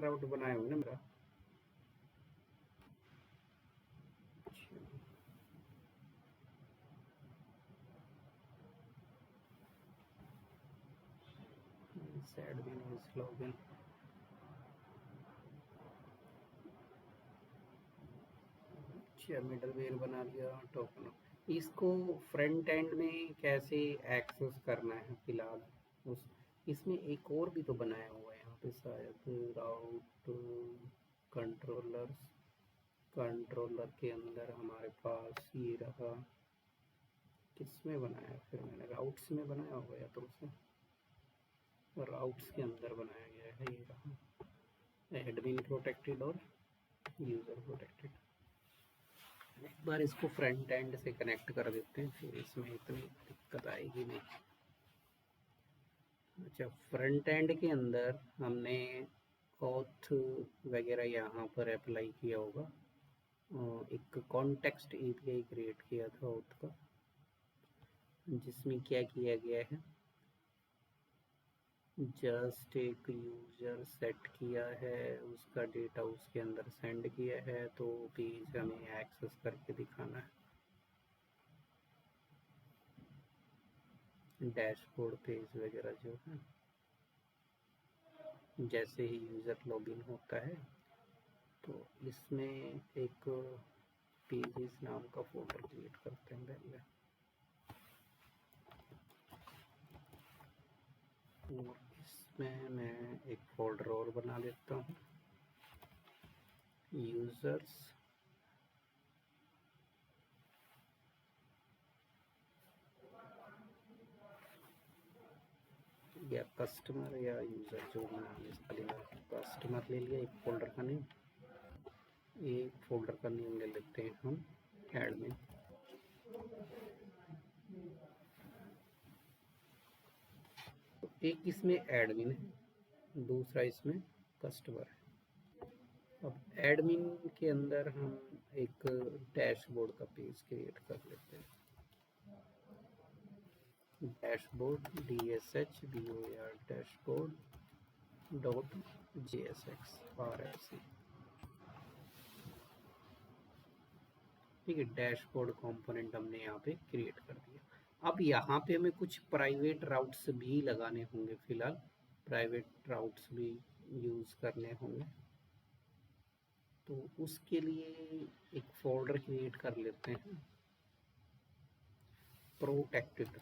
राउट बनाया हूँ ना मेरा। Admin is login. अच्छा, मिडलवेयर बना लिया, टोकन। इसको फ्रंट एंड में कैसे एक्सेस करना है फिलहाल, उस इसमें एक और भी तो बनाया हुआ है यहाँ पे शायद, राउट कंट्रोलर्स। कंट्रोलर के अंदर हमारे पास ये रहा, किसमें बनाया फिर मैंने, राउट्स में बनाया होगा या तो उसे राउट्स के अंदर बनाया गया है। ये रहा एडमिन प्रोटेक्टेड और यूज़र प्रोटेक्टेड। एक बार इसको फ्रंट एंड से कनेक्ट कर देते हैं, फिर इसमें इतनी दिक्कत आएगी नहीं। अच्छा, फ्रंट एंड के अंदर हमने ऑथ वगैरह यहाँ पर अप्लाई किया होगा। एक कॉन्टेक्स्ट एपीआई क्रिएट किया था ऑथ का, जिसमें क्या किया गया है, जस्ट एक यूजर सेट किया है, उसका डेटा उसके अंदर सेंड किया है, तो पेज हमें एक्सेस करके दिखाना है। डैशबोर्ड पेज वगैरह जो है, जैसे ही यूज़र लॉगिन होता है तो इसमें एक पेजेस नाम का फोल्डर क्रिएट करते हैं पहले, और इसमें मैं एक फोल्डर और बना लेता हूँ, यूज़र्स या कस्टमर या यूज़र, जो नाम इसका लेना है। कस्टमर ले लिया एक फोल्डर का नेम, एक फोल्डर का नेम ले लेते हैं हम एडमिन। तो एक इसमें एडमिन है, दूसरा इसमें कस्टमर है। अब एडमिन के अंदर हम एक डैशबोर्ड का पेज क्रिएट कर लेते हैं, dashboard DSHBOARD dashboard dot JSX RFC। ठीक है, डैशबोर्ड कंपोनेंट हमने यहाँ पे क्रिएट कर दिया। अब यहाँ पे हमें कुछ प्राइवेट राउट्स भी लगाने होंगे, फिलहाल प्राइवेट राउट्स भी यूज़ करने होंगे, तो उसके लिए एक फोल्डर क्रिएट कर लेते हैं, प्रोटेक्टेड।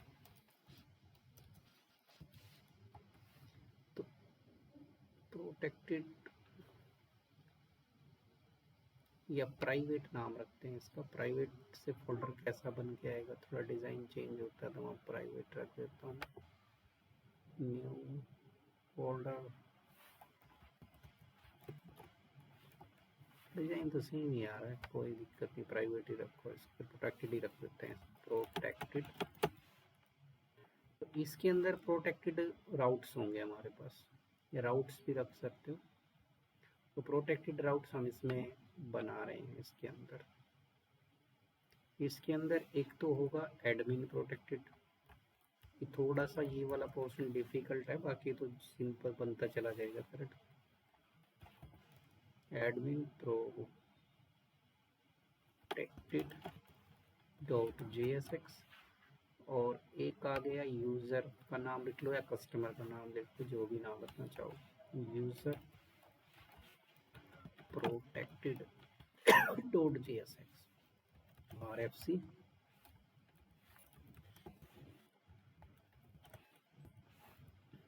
तो प्रोटेक्टेड या प्राइवेट नाम रखते हैं इसका, प्राइवेट से फोल्डर कैसा बन के आएगा, थोड़ा डिज़ाइन चेंज होता है तो मैं प्राइवेट रख देता हूँ। न्यू फोल्डर, डिज़ाइन तो सेम ही आ रहा है, कोई दिक्कत नहीं, प्राइवेट ही रखो, इसको प्रोटेक्टेड ही रख देते हैं, प्रोटेक्टेड। तो इसके अंदर प्रोटेक्टेड राउट्स होंगे हमारे पास, या राउट्स भी रख सकते हो। तो प्रोटेक्टेड राउट्स हम इसमें बना रहे हैं। इसके अंदर एक तो होगा एडमिन प्रोटेक्टेड, थोड़ा सा ये वाला पोर्शन डिफिकल्ट है, बाकी तो सिंपल बनता चला जाएगा correct. Admin protected dot JSX, और एक आ गया यूज़र का नाम लिख लो या कस्टमर का नाम लिख लो, जो भी नाम रखना चाहो, user protected dot JSX RFC।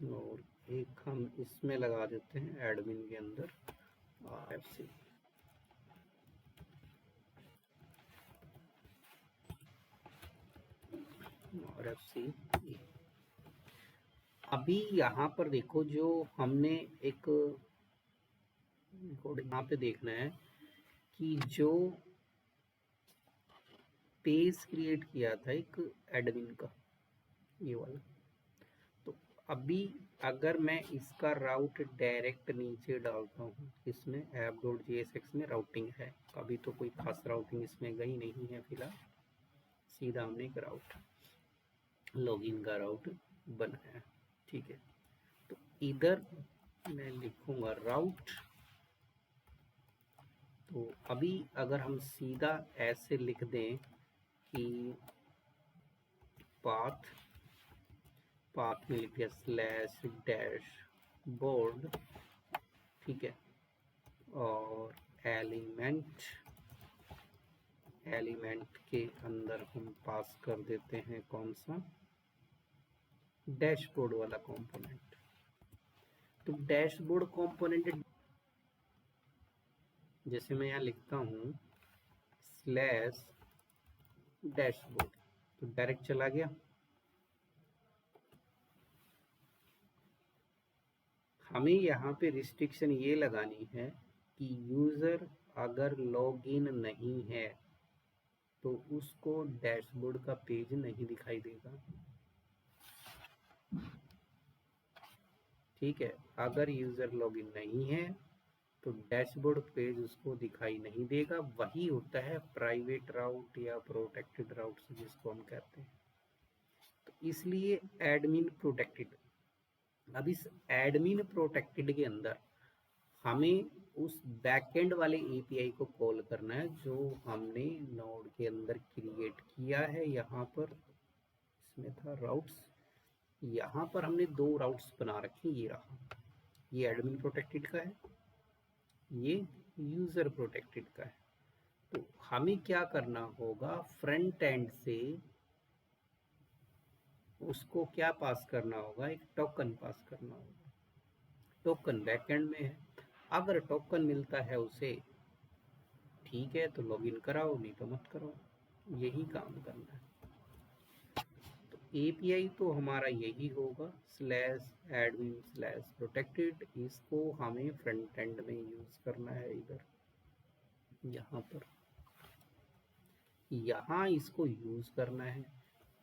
और एक हम इसमें लगा देते हैं एडमिन के अंदर RFC। RFC। अभी यहाँ पर देखो, जो हमने एक यहाँ पे देखना है कि जो पेज क्रिएट किया था एक एडमिन का, ये वाला, तो अभी अगर मैं इसका राउट डायरेक्ट नीचे डालता हूँ, इसमें app.jsx में राउटिंग है, अभी तो कोई खास राउटिंग इसमें गई नहीं है फिलहाल, सीधा हमने एक राउट लॉगिन का राउट बनाया। ठीक है, तो इधर मैं लिखूंगा राउट तो अभी अगर हम सीधा ऐसे लिख दें कि पाथ में लिख दिया स्लैश डैश बोर्ड, ठीक है, और एलिमेंट के अंदर हम पास कर देते हैं कौन सा, डैशबोर्ड वाला कंपोनेंट। तो डैशबोर्ड कंपोनेंट जैसे मैं यहाँ लिखता हूँ स्लैश डैशबोर्ड, तो डायरेक्ट चला गया। हमें यहाँ पे रिस्ट्रिक्शन ये लगानी है कि यूजर अगर लॉगिन नहीं है तो उसको डैशबोर्ड का पेज नहीं दिखाई देगा, ठीक है। अगर यूजर लॉगिन नहीं है तो डैशबोर्ड पेज उसको दिखाई नहीं देगा। वही होता है प्राइवेट राउट या प्रोटेक्टेड राउट जिसको हम कहते हैं। तो इसलिए एडमिन प्रोटेक्टेड। अब इस एडमिन प्रोटेक्टेड के अंदर हमें उस बैकएंड वाले एपीआई को कॉल करना है जो हमने नोड के अंदर क्रिएट किया है। यहाँ पर इसमें था राउट्स, यहाँ पर हमने 2 राउट्स बना रखे, ये रहा, ये एडमिन प्रोटेक्टेड का है, ये यूजर प्रोटेक्टेड का है। तो हमें क्या करना होगा, फ्रंट एंड से उसको क्या पास करना होगा, एक टोकन पास करना होगा। टोकन बैकएंड में है, अगर टोकन मिलता है उसे ठीक है तो लॉगिन कराओ, नहीं तो मत करो, यही काम करना है। तो एपीआई तो हमारा यही होगा स्लैश एडमिन स्लैश प्रोटेक्टेड। इसको हमें फ्रंट एंड में यूज करना है, इधर यहाँ पर, यहाँ इसको यूज करना है।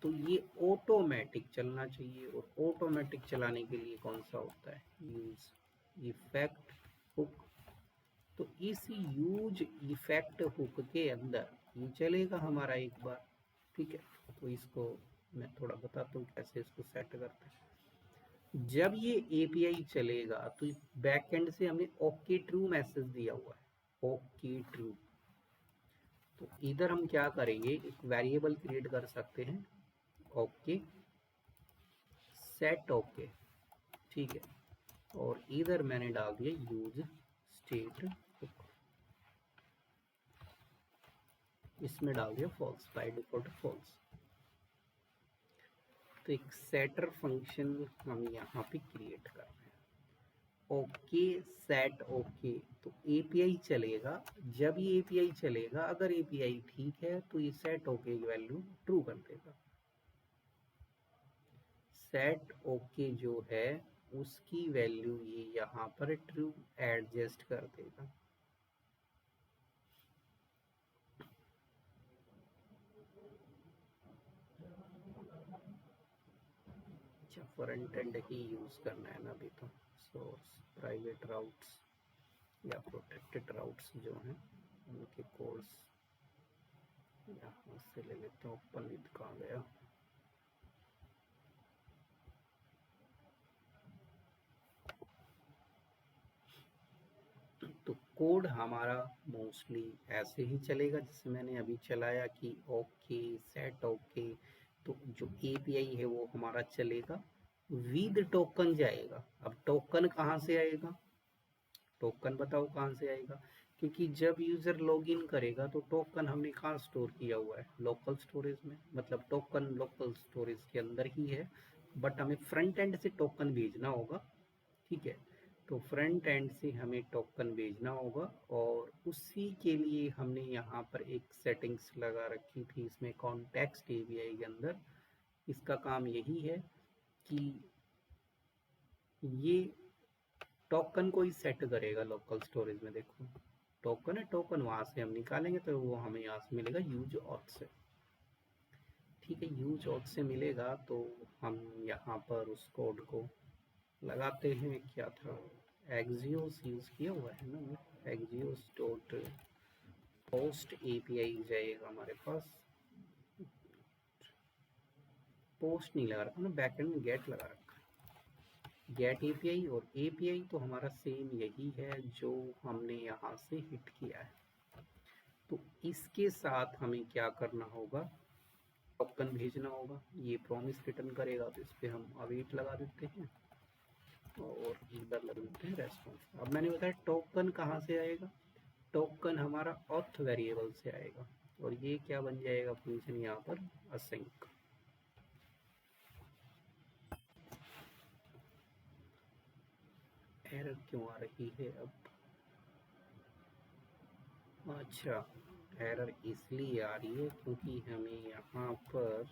तो ये ऑटोमेटिक चलना चाहिए, और ऑटोमेटिक चलाने के लिए कौन सा होता है, यूज इफेक्ट हुक। तो इस यूज इफेक्ट हुक के अंदर ये चलेगा हमारा एक बार, ठीक है। तो इसको मैं थोड़ा बताता हूँ कैसे इसको सेट करते हैं। जब ये एपीआई चलेगा तो बैकएंड से हमने ओके ट्रू मैसेज दिया हुआ है, ओके ट्रू। तो इधर हम क्या करेंगे, एक वेरिएबल क्रिएट कर सकते हैं, ओके सेट ओके, ठीक है। और इधर मैंने डाल दिया यूज स्टेट हुक, इसमें डाल दिया फॉल्स, बाय डिफॉल्ट फॉल्स। तो एक सेटर फंक्शन हम यहाँ पे क्रिएट कर रहे हैं, ओके सेट ओके। तो एपीआई चलेगा, जब ये एपीआई चलेगा अगर एपीआई ठीक है तो ये सेट ओके की वैल्यू ट्रू कर देगा। सेट ओके जो है उसकी वैल्यू ये यहाँ पर ट्रू एडजस्ट कर देगा। अच्छा, फ्रंट एंड ही यूज करना है ना अभी तो। सोर्स प्राइवेट राउट्स या प्रोटेक्टेड राउट्स जो हैं उनके कोड्स यहाँ से ले लेते हैं। ओपन विद कहाँ गया, तो कोड हमारा मोस्टली ऐसे ही चलेगा जैसे मैंने अभी चलाया कि ओके सेट ओके। तो जो एपीआई है वो हमारा चलेगा विद टोकन जाएगा। अब टोकन कहाँ से आएगा, टोकन बताओ कहाँ से आएगा, क्योंकि जब यूजर लॉगिन करेगा तो टोकन हमने कहाँ स्टोर किया हुआ है, लोकल स्टोरेज में। मतलब टोकन लोकल स्टोरेज के अंदर ही है, बट हमें फ्रंट एंड से टोकन भेजना होगा, ठीक है। तो फ्रंट एंड से हमें टोकन भेजना होगा, और उसी के लिए हमने यहाँ पर एक सेटिंग्स लगा रखी थी इसमें कॉन्टेक्स्ट एपीआई के अंदर। इसका काम यही है कि ये टोकन को ही सेट करेगा लोकल स्टोरेज में। देखो टोकन है, टोकन वहां से हम निकालेंगे तो वो हमें यहाँ से मिलेगा यूज ऑथ से, ठीक है। यूज ऑथ से मिलेगा तो हम यहाँ पर उस कोड को लगाते हैं। क्या था, एक्सियोस यूज किया हुआ है ना, एक्सियोस डॉट पोस्ट एपीआई जाएगा हमारे पास। पोस्ट नहीं लगा रखा ना, बैकएंड में गेट लगा रखा है, गेट एपीआई। और एपीआई तो हमारा सेम यही है जो हमने यहाँ से हिट किया है, तो इसके साथ हमें क्या करना होगा, टोकन भेजना होगा। ये प्रॉमिस रिटर्न करेगा तो इस पर हम अवेट लगा देते हैं और इधर लगा देते हैं रेस्पॉन्स। अब मैंने बताया टोकन कहाँ से आएगा, टोकन हमारा ऑथ वेरिएबल से आएगा और ये क्या बन जाएगा फंक्शन यहाँ पर असिंक। एरर क्यों आ रही है अब, अच्छा एरर इसलिए आ रही है क्योंकि हमें यहाँ पर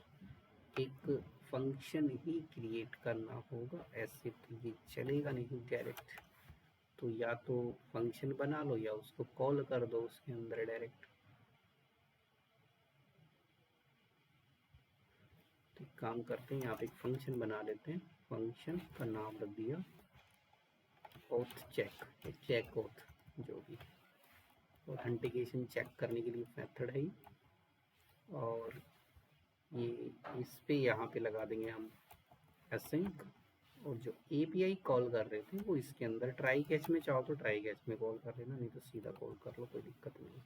एक फंक्शन ही क्रिएट करना होगा, ऐसे तो ये चलेगा नहीं डायरेक्ट। तो या तो फंक्शन बना लो या उसको कॉल कर दो उसके अंदर डायरेक्ट। तो एक काम करते हैं, यहाँ पे एक फंक्शन बना लेते हैं, फंक्शन का नाम रख दिया ऑथ चेक, चेक ऑथ जो भी ऑथेंटिकेशन चेक करने के लिए मेथड है। और ये इस पे यहाँ पे लगा देंगे हम एसिंक, और जो एपीआई कॉल कर रहे थे वो इसके अंदर ट्राई कैच में, चाहो तो ट्राई कैच में कॉल कर लेना, नहीं तो सीधा कॉल कर लो, कोई दिक्कत नहीं।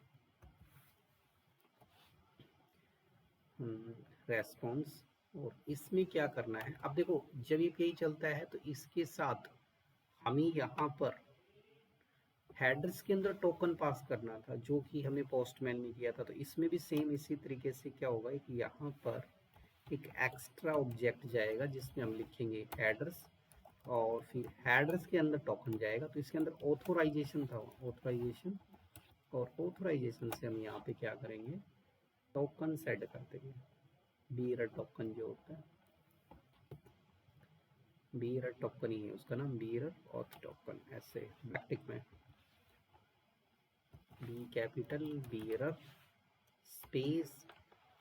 रेस्पॉन्स, और इसमें क्या करना है, अब देखो जब एपीआई चलता है तो इसके साथ हमें यहाँ पर हेडर्स के अंदर टोकन पास करना था जो कि हमने पोस्टमैन में किया था। तो इसमें भी सेम इसी तरीके से क्या होगा कि यहाँ पर एक एक्स्ट्रा ऑब्जेक्ट जाएगा जिसमें हम लिखेंगे हेडर्स, और फिर हेडर्स के अंदर टोकन जाएगा। तो इसके अंदर ऑथोराइजेशन था, ऑथोराइजेशन, और ऑथोराइजेशन से हम यहाँ पे क्या करेंगे, टोकन सेट कर देंगे। बीयर टोकन जो होता है, बीयर टोकन ही है उसका नाम, बीयर ऑथ टोकन, ऐसे ब्रैकेट में B capital bearer space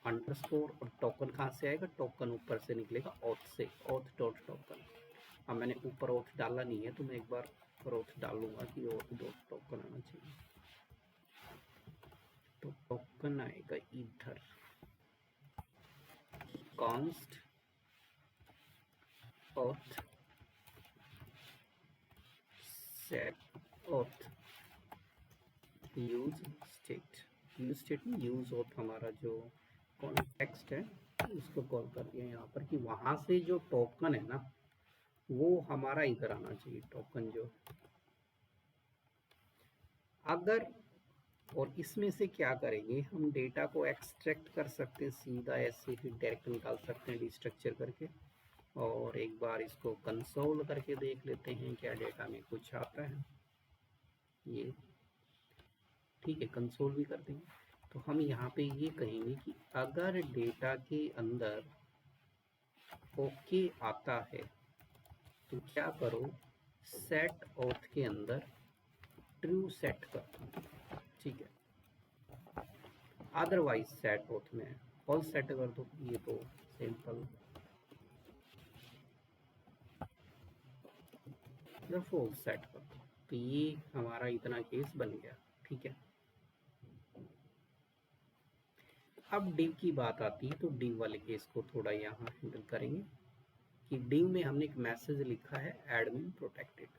underscore, और टोकन कहाँ से आएगा, टोकन ऊपर से निकलेगा ऑथ से, ऑथ डॉट टोकन। अब मैंने ऊपर ऑथ डाला नहीं है तो मैं एक बार ऊपर ऑथ डालूंगा कि ऑथ डॉट टोकन आना चाहिए। तो टोकन आएगा इधर, const auth set auth use state, use state में यूज ऑथ हमारा जो कॉन्टेक्स्ट है उसको कॉल कर दिया यहाँ पर कि वहां से जो टोकन है ना वो हमारा इधर आना चाहिए, टोकन जो अगर, और इसमें से क्या करेंगे हम, डेटा को एक्सट्रैक्ट कर सकते हैं सीधा, ऐसे ही डायरेक्ट निकाल सकते हैं डिस्ट्रक्चर करके। और एक बार इसको कंसोल करके देख लेते हैं क्या डेटा में कुछ आता है। ये ठीक है, कंसोल भी कर देंगे। तो हम यहाँ पे ये कहेंगे कि अगर डेटा के अंदर ओके आता है तो क्या करो, सेट ऑथ के अंदर ट्रू सेट कर दो, ठीक है। अदरवाइज सेट ऑथ में फॉल्स सेट कर दो, ये तो सिंपल, फॉल्स सेट कर दो। तो ये हमारा इतना केस बन गया, ठीक है। अब डिव की बात आती है तो डिव वाले केस को थोड़ा यहाँ हैंडल करेंगे कि डिव में हमने एक मैसेज लिखा है एडमिन प्रोटेक्टेड,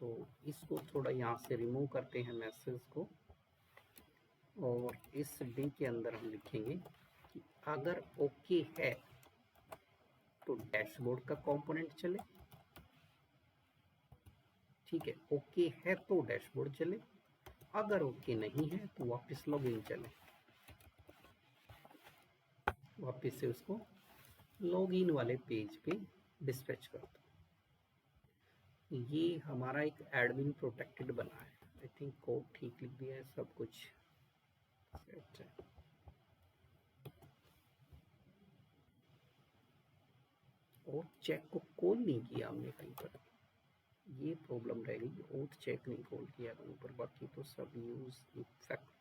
तो इसको थोड़ा यहाँ से रिमूव करते हैं मैसेज को, और इस डिव के अंदर हम लिखेंगे कि अगर ओके है तो डैशबोर्ड का कंपोनेंट चले, ठीक है, ओके है तो डैशबोर्ड चले, अगर ओके नहीं है तो वापस लॉगिन चले, वापस से उसको लॉगिन वाले पेज पे डिस्पैच कर दो। ये हमारा एक एडमिन प्रोटेक्टेड बना है, आई थिंक कोड ठीक लिख दिया है, सब कुछ सेट है। और चेक को कॉल नहीं किया हमने कहीं पर, ये प्रॉब्लम रह गई, ओथ चेक नहीं कॉल किया कहीं पर, बाकी तो सब यूज इफेक्ट,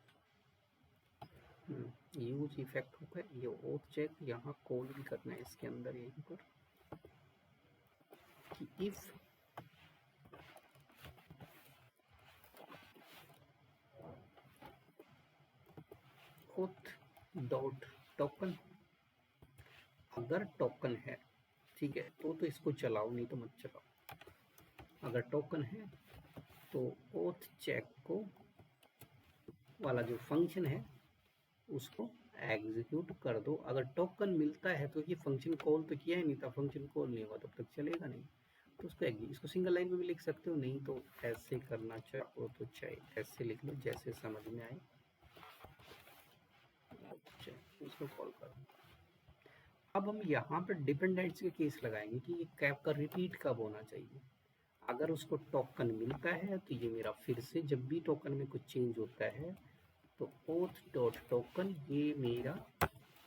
यूज इफेक्ट होगा। ये ओथ चेक यहाँ कॉल भी करना है इसके अंदर, यहीं पर कि इफ ओथ डॉट टोकन, अगर टोकन है, ठीक है, तो इसको चलाओ, नहीं तो मत चलाओ। अगर टोकन है तो ओथ चेक को वाला जो फंक्शन है उसको एग्जीक्यूट कर दो। अगर टोकन मिलता है तो ये फंक्शन कॉल तो किया ही नहीं था, फंक्शन कॉल नहीं होगा तब तक चलेगा नहीं। तो उसको इसको सिंगल लाइन में भी लिख सकते हो, नहीं तो ऐसे करना चाहो तो चाहे ऐसे लिख लो जैसे समझ में आए। अच्छा, इसको कॉल करो। अब हम यहाँ पर डिपेंडेंट्स के केस लगाएंगे कि ये कैप का रिपीट कब होना चाहिए। अगर उसको टोकन मिलता है तो ये मेरा फिर से जब भी टोकन में कुछ चेंज होता है तो ओथ डॉट टोकन ये मेरा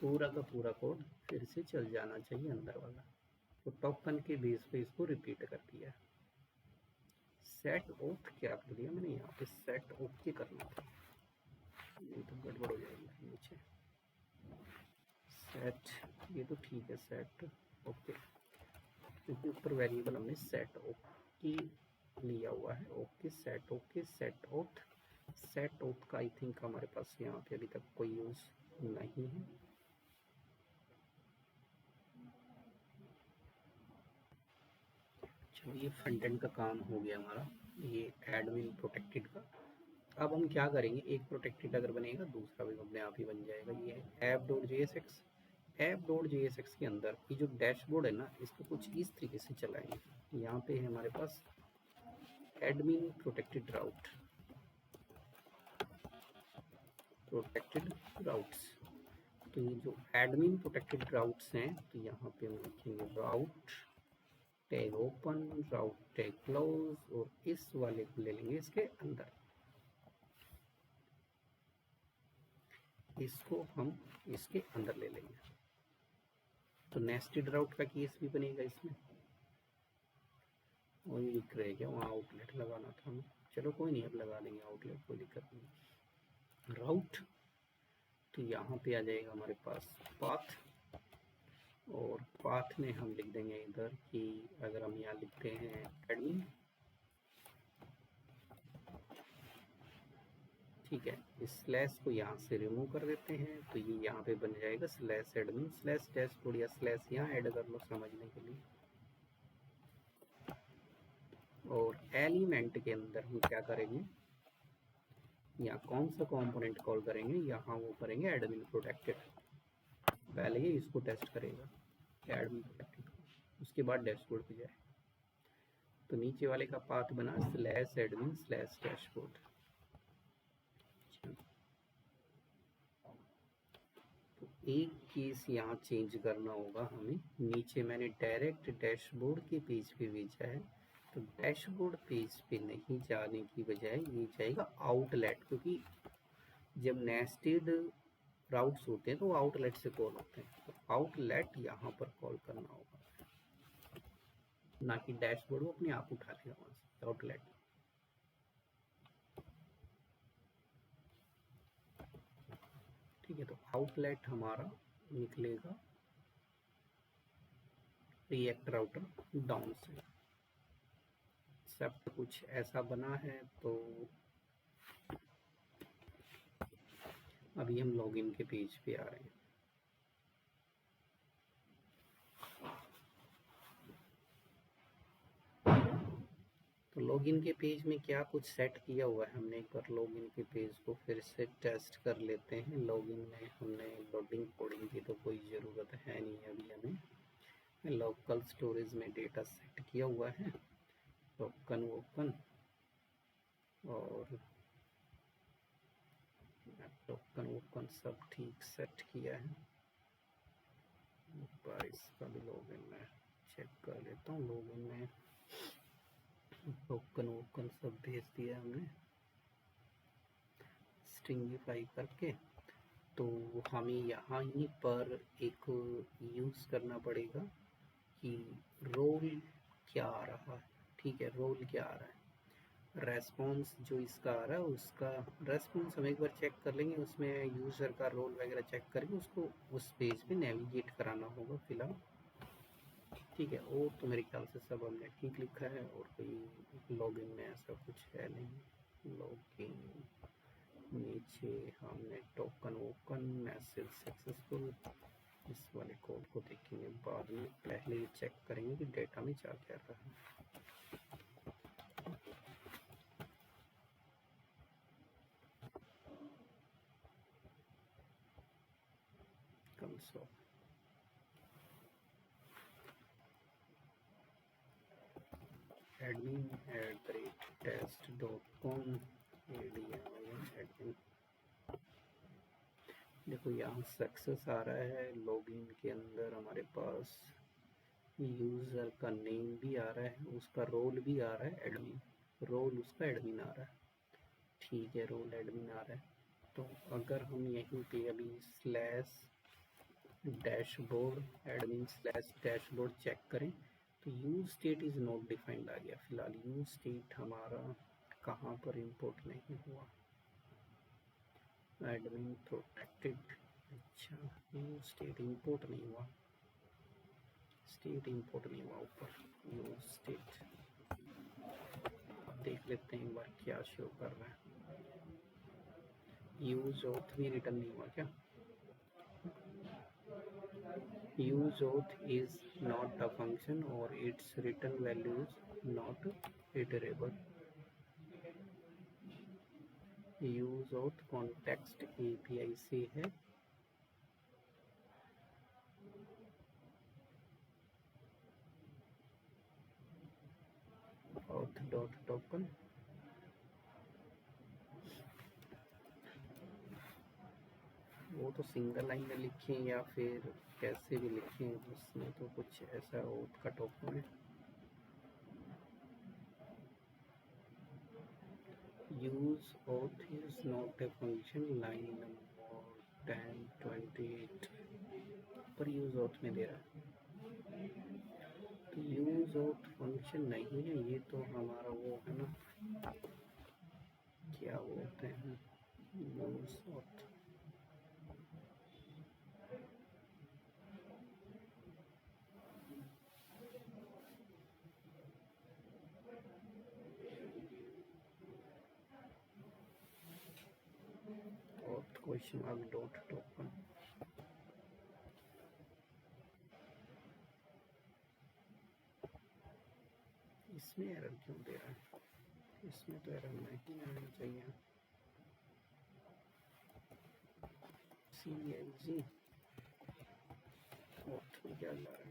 पूरा का पूरा कोड फिर से चल जाना चाहिए अंदर वाला। तो टोकन के बेस पे इसको रिपीट कर दिया। सेट ओथ क्या कर दिया मैंने यहाँ पे, सेट ओके करना था, नहीं तो गड़बड़ हो जाएगी नीचे। सेट, ये तो ठीक है सेट ओके, क्योंकि ऊपर वेरिएबल हमने सेट ओके लिया हुआ है। Okay set oath. Set oath का आई थिंक हमारे पास यहाँ पे अभी तक कोई यूज नहीं है। चलो ये फ्रंट एंड का काम हो गया हमारा, ये एडमिन प्रोटेक्टेड का। अब हम क्या करेंगे, एक प्रोटेक्टेड अगर बनेगा दूसरा भी अपने आप ही बन जाएगा। ये app dot JSX, app dot JSX के अंदर ये जो डैशबोर्ड है ना, इसको कुछ इस तरीके से चलाएंगे। यहाँ पे है हमारे पास एडमिन प्रोटेक्टेड राउट, प्रोटेक्टेड राउट्स। तो ये जो एडमिन प्रोटेक्टेड राउट्स हैं, तो यहाँ पे हम लिखेंगे राउट टैग ओपन, राउट टैग क्लोज, और इस वाले को ले लेंगे इसके अंदर। इसको हम इसके अंदर ले लेंगे। तो नेस्टेड राउट का केस भी बनेगा इसमें। और ये लिख रहे क्या, वहाँ आउटलेट लगाना था हमें। चलो कोई नहीं, अब लगा देंगे आउटलेट, कोई दिक्कत नहीं। राउट, तो यहाँ पे आ जाएगा हमारे पास पाथ, और पाथ में हम लिख देंगे इधर कि अगर हम यहाँ लिखते हैं एडमिन, ठीक है, इस स्लैश को यहाँ से रिमूव कर देते हैं, तो ये यहाँ पे बन जाएगा स्लैश एडमिन स्लैश डैशबोर्ड, या स्लैश यहाँ ऐड कर लो समझने के लिए। और एलिमेंट के अंदर हम क्या करेंगे, यहाँ कौन सा कंपोनेंट कॉल करेंगे, यहाँ वो करेंगे एडमिन प्रोटेक्टेड। पहले ये इसको टेस्ट करेगा एडमिन प्रोटेक्टेड को, उसके बाद डैशबोर्ड पे जाए। तो नीचे वाले का पाथ बना स्लैश एडमिन स्लैश डैशबोर्ड। तो एक केस यहाँ चेंज करना होगा हमें, नीचे मैंने डायरेक्ट डैशबोर्ड के पेज पे भेजा है, तो डैशबोर्ड पेज पे नहीं जाने की बजाय ये जाएगा आउटलेट, क्योंकि जब नेस्टेड राउट्स होते हैं तो आउटलेट से कॉल होते हैं, तो आउटलेट यहाँ पर कॉल करना होगा, ना कि डैशबोर्ड वो अपने आप उठा लेगा वहाँ से आउटलेट। ठीक है, तो आउटलेट हमारा निकलेगा रिएक्ट राउटर डाउन से। सब कुछ ऐसा बना है, तो अभी हम लॉगिन के पेज पे आ रहे हैं। तो लॉगिन के पेज में क्या कुछ सेट किया हुआ है हमने, एक बार लॉगिन के पेज को फिर से टेस्ट कर लेते हैं। लॉगिन में हमने लोडिंग कोडिंग की तो कोई ज़रूरत है नहीं अभी हमें। लोकल स्टोरेज में डेटा सेट किया हुआ है, टोकन वोकन, और टोकन वोकन सब ठीक सेट किया है। पर इसका भी लॉगिन में चेक कर लेता हूँ। लॉगिन में टोकन वोकन सब भेज दिया हमने स्ट्रिंगिफाई करके। तो हमें यहाँ ही पर एक यूज़ करना पड़ेगा कि रोल क्या आ रहा है। ठीक है, रोल क्या आ रहा है, रेस्पॉन्स जो इसका आ रहा है उसका रेस्पॉन्स हम एक बार चेक कर लेंगे, उसमें यूज़र का रोल वगैरह चेक करके उसको उस पेज पे नेविगेट कराना होगा फिलहाल। ठीक है, वो तो मेरे ख्याल से सब हमने ठीक लिखा है, और कोई लॉगिन में ऐसा कुछ है नहीं। लॉगिन नीचे हमने टोकन वोकन मैसेज सक्सेसफुल, इस वाले कोड को देखेंगे बाद में, पहले ये चेक करेंगे कि डेटा में क्या क्या रहा है। also. admin@test.com admin। देखो यहाँ सक्सेस आ रहा है, लॉगिन के अंदर हमारे पास यूज़र का नेम भी आ रहा है, उसका रोल भी आ रहा है एडमिन, रोल उसका एडमिन आ रहा है। ठीक है, रोल एडमिन आ रहा है। तो अगर हम यहीं पे अभी slash dashboard admin slash dashboard check करें तो use state is not defined आ गया। फिलहाल यूज स्टेट हमारा कहाँ पर इंपोर्ट नहीं हुआ, एडमिन प्रोटेक्टेड। अच्छा, यूज स्टेट इंपोर्ट नहीं हुआ, स्टेट इंपोर्ट नहीं हुआ ऊपर यूज स्टेट। अब देख लेते हैं एक बार क्या शो कर रहा है। यूज ऑथ भी रिटर्न नहीं हुआ क्या? use auth is not a function or its return value is not iterable. use auth context API से है। auth dot token वो तो सिंगल लाइन में लिखें या फिर कैसे भी लिखें, उसमें तो कुछ ऐसा auth का टोकन है। use auth is not a function, line number 1028 पर use auth में दे रहा है। तो use auth फंक्शन नहीं है ये, तो हमारा वो है ना, क्या बोलते हैं, use auth। auth question mark dot token. इसमें एरर क्यों दे रहा है? इसमें तो एरर नहीं आना चाहिए। CLG auth में क्या ला रहा है?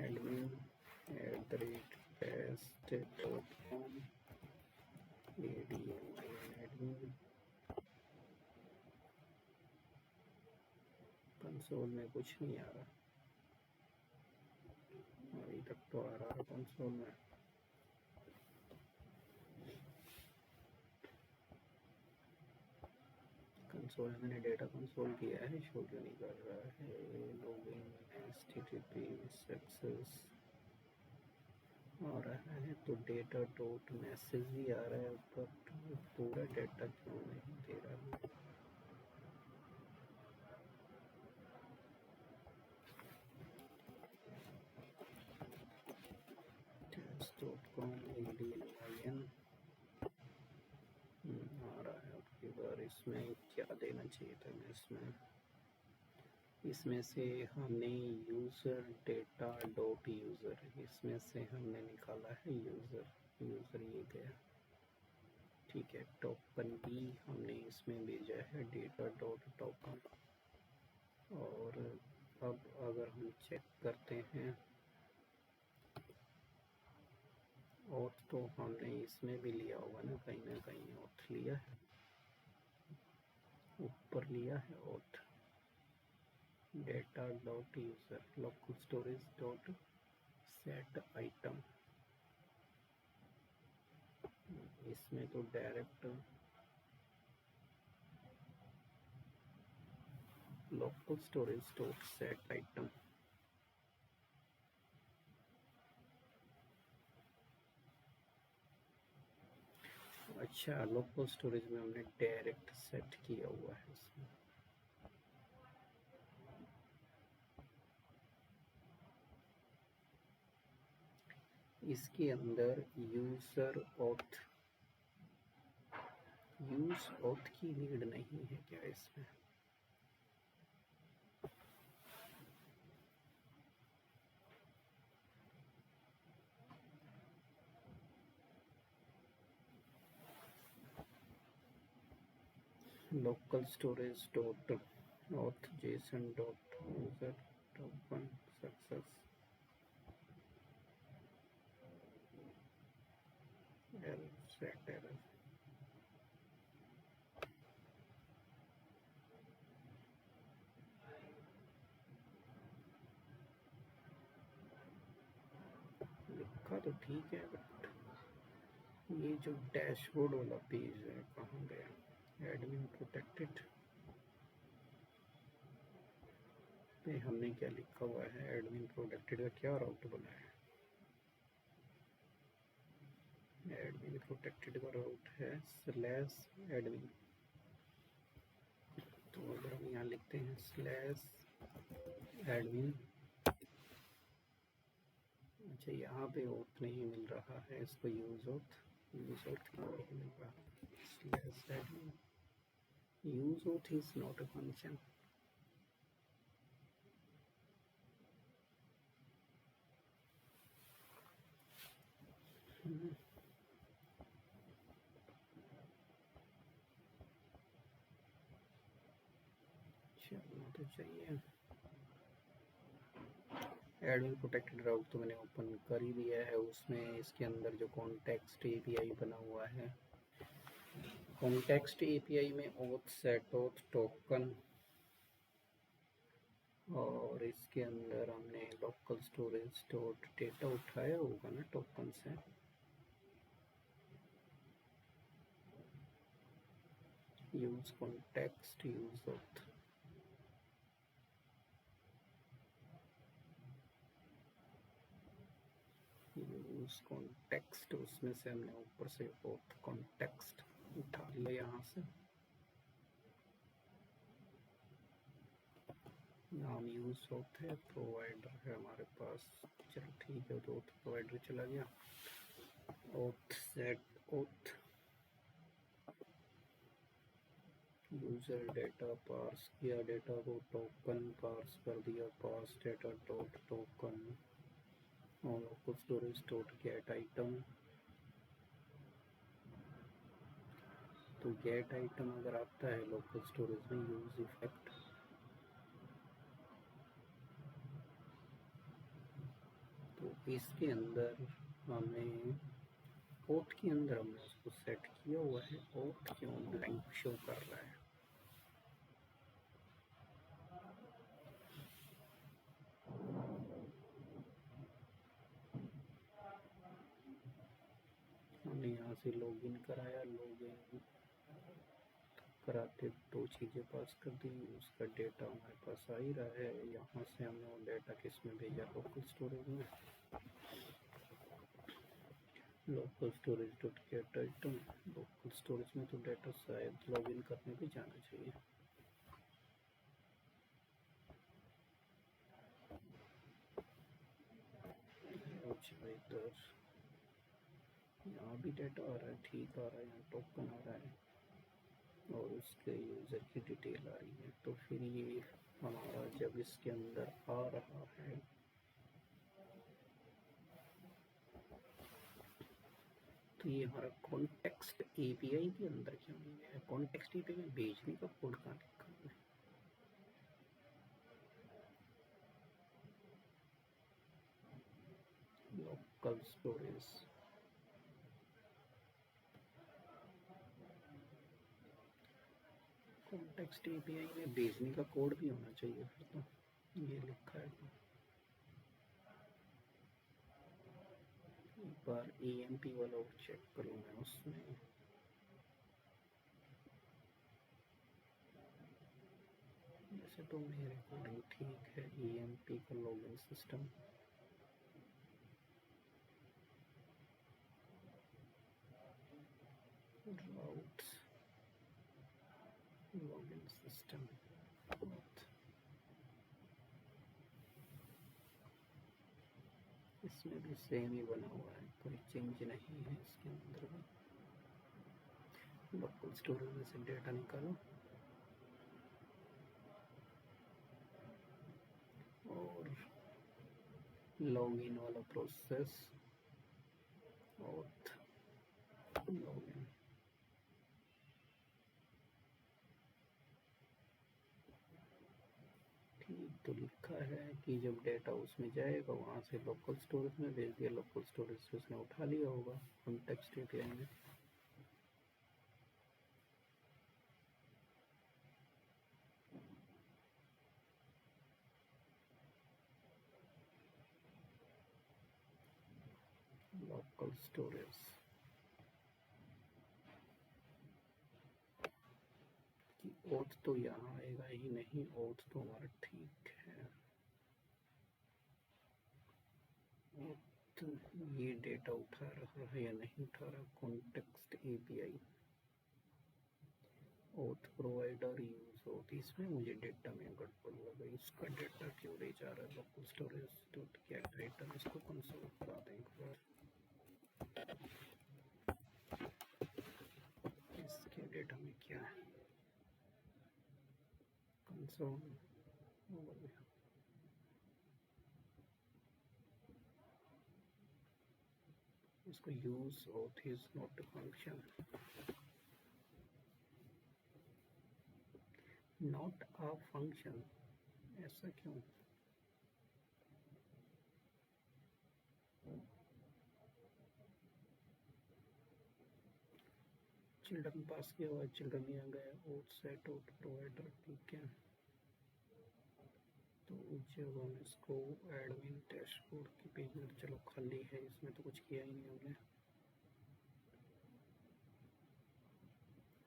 admin @test.com admin कंसोल में कुछ नहीं आ रहा, अभी तक तो आ रहा है कंसोल में। कंसोल में मैंने डेटा कंसोल किया है, शो क्यों नहीं कर रहा है? लॉगिन HTTP सक्सेस आ रहा है तो डेटा डॉट मैसेज भी आ रहा है, बट पूरा डेटा क्यों नहीं दे रहा है? test.com admin आ रहा है। अब की बार इसमें क्या देना चाहिए था? मैं इसमें से हमने यूज़र डेटा डॉट यूज़र, इसमें से हमने निकाला है यूज़र, यूज़र ये गया। ठीक है, टोकन भी हमने इसमें भेजा है डेटा डॉट टोकन। और अब अगर हम चेक करते हैं ऑथ, तो हमने इसमें भी लिया होगा ना कहीं ऑथ लिया है, ऊपर लिया है auth. Data dot user local storage dot set item, इसमें तो direct local storage dot set item. अच्छा, लोकल स्टोरेज में हमने डायरेक्ट सेट किया हुआ है इसमें। इसके अंदर यूज़र ऑथ, यूज ऑथ की नीड नहीं है क्या इसमें? local storage dot auth json dot user token success error set error. लिखा तो ठीक है बट ये जो डैशबोर्ड वाला पेज है कहाँ गया? एडमिन प्रोटेक्टेड पे हमने क्या लिखा हुआ है? एडमिन प्रोटेक्टेड का क्या राउट बना है? एडमिन प्रोटेक्टेड का राउट है स्लैश एडमिन। तो अगर हम यहाँ लिखते हैं स्लैश एडमिन, अच्छा यहाँ पे ओथ नहीं मिल रहा है, इसको यूज ओथ क्यों नहीं मिल रहा? Slash admin use oath is not a function. चलना तो चाहिए। एडमिन प्रोटेक्टेड राउट तो मैंने ओपन कर ही दिया है, उसमें इसके अंदर जो कॉन्टेक्स्ट एपीआई बना हुआ है, कॉन्टेक्स्ट एपीआई में ओथ सेट ओथ टोकन, और इसके अंदर हमने लोकल स्टोरेज डॉट डेटा उठाया होगा ना टोकन से। Use context use oath, use context, उसमें से हमने ऊपर से ओथ कॉन्टेक्स्ट उठा लिया यहाँ से। नाम यूज ओथ है, प्रोवाइडर है हमारे पास, चलो ठीक है, तो ओथ प्रोवाइडर चला गया। Auth set auth user data parse किया, डेटा को टोकन पार्स कर दिया, पार्स डेटा डॉट टोकन, और local storage dot get item. तो गेट आइटम अगर आता है लोकल स्टोरेज में यूज इफेक्ट, तो इसके अंदर हमें ओथ के अंदर हमने उसको सेट किया हुआ है, ओथ क्यों ब्लैंक शो कर रहा है? हमने यहाँ से लॉगिन कराया, लॉगिन कराते दो चीज़ें पास कर दी, उसका डेटा हमारे पास आ ही रहा है। यहाँ से हमने वो डेटा किस में भेजा? लोकल स्टोरेज में। Local storage dot get item, local storage में तो डेटा शायद लॉगिन करने भी जाना चाहिए। अच्छा इधर यहाँ भी डेटा आ रहा है, ठीक आ रहा है, यहाँ टोकन आ रहा है और उसके यूज़र की डिटेल आ रही है। तो फिर ये हमारा जब इसके अंदर आ रहा है, तो ये हमारा कॉन्टेक्स्ट एपीआई के अंदर क्यों नहीं है? कॉन्टेक्स्ट एपीआई में भेजने का कोड कहाँ लिखा हुआ है? लोकल स्टोरेज, कॉन्टेक्स्ट एपीआई में भेजने का कोड भी होना चाहिए फिर तो, ये लिखा है तो। एक बार एएमपी वाला और चेक करूँ मैं उसमें। वैसे तो मेरे अकॉर्डिंग ठीक है एएमपी का login system. Routes login system, इसमें भी सेम ही बना हुआ है, कोई चेंज नहीं है इसके अंदर भी। लोकल स्टोरेज में से डेटा निकालो और लॉगिन वाला प्रोसेस और लॉगिन, तो लिखा है कि जब डेटा उसमें जाएगा वहाँ से लोकल स्टोरेज में भेज दिया, लोकल स्टोरेज से उसने उठा लिया होगा कॉन्टेक्स्ट एपीआई में। लोकल स्टोरेज की ओथ तो यहाँ आएगा ही नहीं, ओथ तो हमारा ठीक है। ओथ ये डेटा उठा रहा है या नहीं उठा रहा, context API oath provider use oath, इसमें मुझे डेटा में गड़बड़ लगा, इसका डेटा क्यों ले जा रहा है local storage dot gate data, इसको कंसोल करा दें एक बार। इसके डेटा में क्या है, कंसोल हो गया। इसको use auth is not a function, not a function, ऐसा क्यों? चिल्ड्रन पास किया हुआ है, चिल्ड्रन यहाँ गया, ओथ सेट ओथ प्रोवाइडर, ठीक है। तो जब हम इसको एडमिन डैशबोर्ड के पेज में, चलो खाली है, इसमें तो कुछ किया ही नहीं हमने,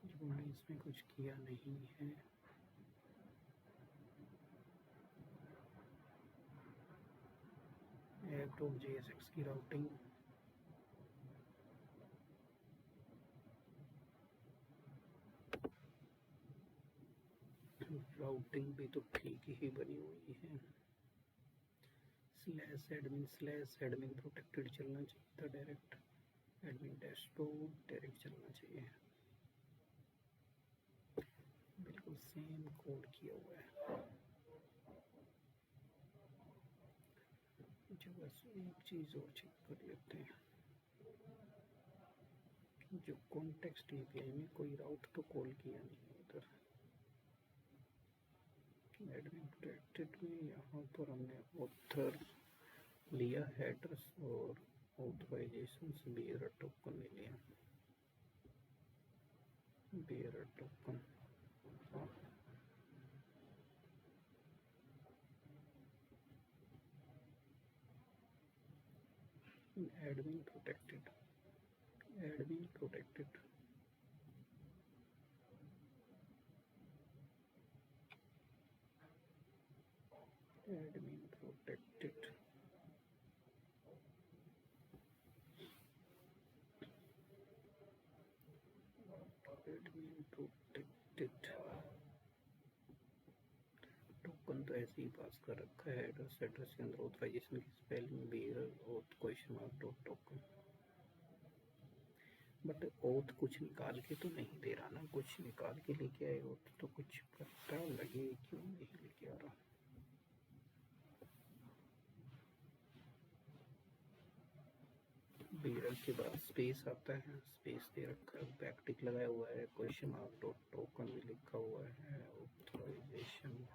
जब हमने इसमें कुछ किया नहीं है app.jsx की राउटिंग, राउटिंग भी तो ठीक ही बनी हुई है, स्लैश एडमिन प्रोटेक्टेड चलना चाहिए था, डायरेक्ट एडमिन डैशबोर्ड डायरेक्ट चलना चाहिए, बिल्कुल सेम कोड किया हुआ है। जो बस एक चीज़ और चेक कर लेते हैं, जो कॉन्टेक्स्ट एपीआई में कोई राउट तो कॉल किया नहीं उधर, एडमिन प्रोटेक्टेड में यहाँ पर हमने ऑथर लिया, हेडर्स और ऑथराइजेशन से बेयर टोकन ले लिया, bearer token admin protected, admin protected, admin protected, admin protected token तो ऐसे ही पास कर रखा है, एड्रेस एड्रेस के अंदर ऑथराइजेशन की spelling bearer auth question mark dot token, but auth कुछ निकाल के तो नहीं दे रहा ना, कुछ निकाल के लेके आए ओथ तो कुछ पता लगे क्यों नहीं लेके आ रहा। बेयर के बाद स्पेस आता है, स्पेस दे रखा है, बैकटिक लगाया हुआ है, क्वेश्चन मार्क डॉट टोकन भी लिखा हुआ है, ऑथराइजेशन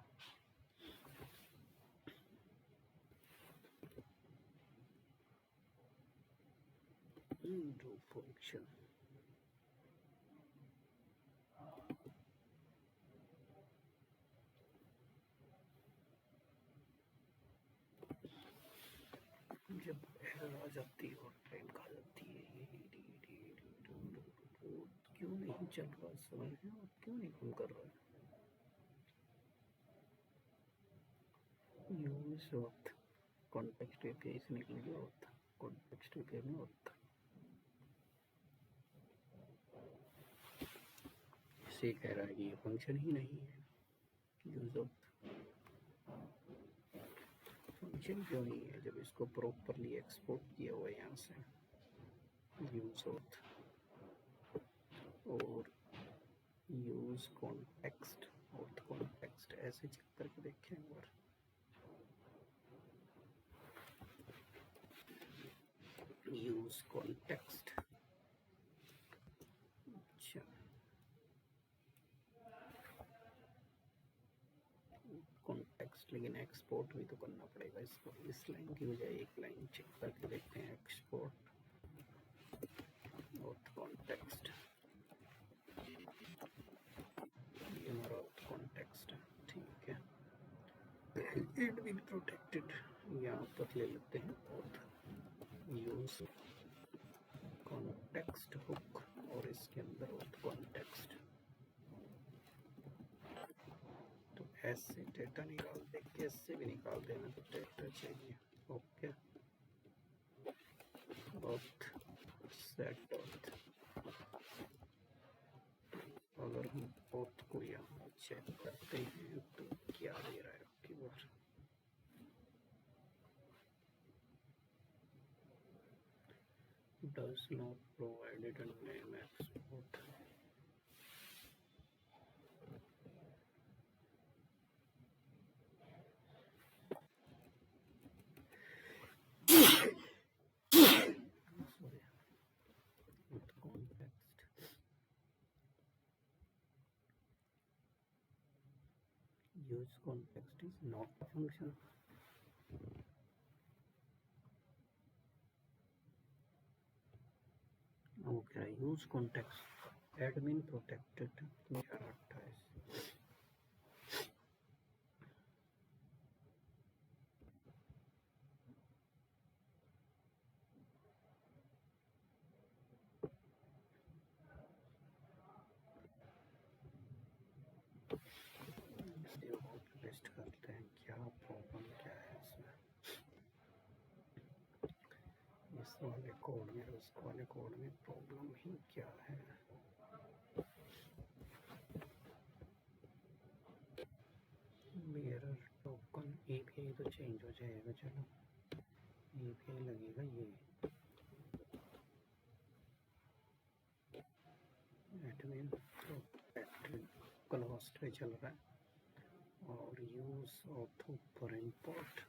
इनटू फंक्शन, जब एरर आ जाती है और टाइम खा जाती है, क्यों नहीं चल रहा समझ में, और क्यों नहीं काम कर रहा है। यूज ऑथ कॉन्टेक्स्ट एपीआई से निकल गया ऑथ, कॉन्टेक्स्ट एपीआई में ऑथ, इसे कह रहा है कि ये फंक्शन ही नहीं है, यूज ऑथ फंक्शन क्यों नहीं है जब इसको प्रॉपरली एक्सपोर्ट किया हुआ है यहाँ से, यूज ऑथ और यूज कॉन्टेक्स्ट, ऑथ कॉन्टेक्स्ट ऐसे चेक करके देखें एक बार, यूज कॉन्टेक्स्ट, अच्छा कॉन्टेक्स्ट, लेकिन एक्सपोर्ट भी तो करना पड़ेगा इसको। इस लाइन की बजाय एक लाइन चेक करके देखते हैं, एक्सपोर्ट और कॉन्टेक्स्ट, ये हमारा कॉन्टेक्स्ट है, ठीक है। इट विल प्रोटेक्टेड, यहाँ पर ले लेते हैं और यूज कॉन्टेक्स्ट हुक, और इसके अंदर कॉन्टेक्स्ट, तो ऐसे डेटा निकाल दे, कैसे भी निकाल देना, तो डेटा चाहिए, ओके। ऑथ सेट ऑथ, अगर हम ऑथ को यहाँ चेक करते हैं तो क्या दे रहा है आपकी बार, does not provided a name export, with context, use context is not a function, okay, use context, admin protected, 1128, list करते हैं क्या प्रॉब्लम क्या है इसमें, इस वाले कोड में, उस वाले कोड में प्रॉब्लम ही क्या है। मिरर टोकन एपीआई तो चेंज हो जाएगा, चलो एपीआई लगेगा ये, एडमिन प्रोटेक्टेड क्लास पे चल रहा है, और use auth for import,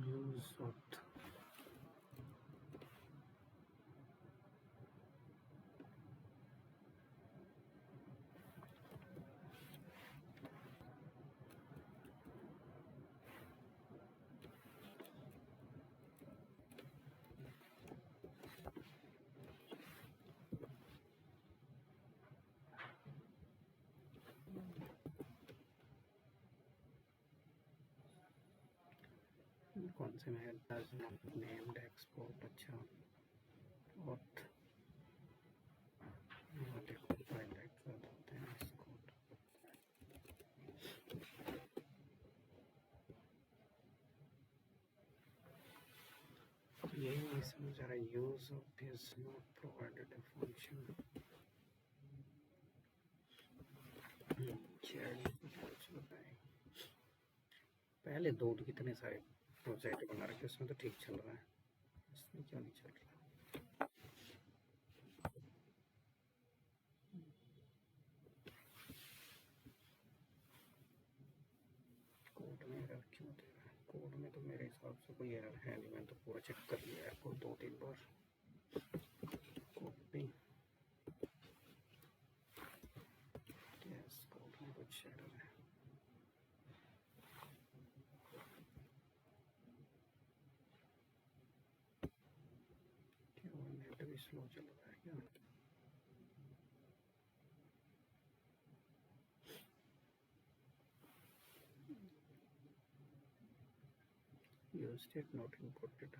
use auth, कौन से में डज नॉट नेम्ड एक्सपोर्ट, अच्छा ऑथ वाले को हाईलाइट कर देते हैं इसको, यही नहीं समझ आ रहा, use of this not provided a function, पहले दो तो कितने सारे प्रोजेक्ट बना रखे, उसमें तो ठीक चल रहा है, इसमें क्यों नहीं चल रहा। कोड में एरर क्यों दे रहा है, कोड में तो मेरे हिसाब से कोई एरर है नहीं, मैंने तो पूरा चेक कर लिया है कोड 2-3 बार, कॉपी, यस कोड में कुछ एरर है, क्यों नेट भी स्लो चल रहा है क्या, यूज स्टेट नॉट इंपोर्टेड,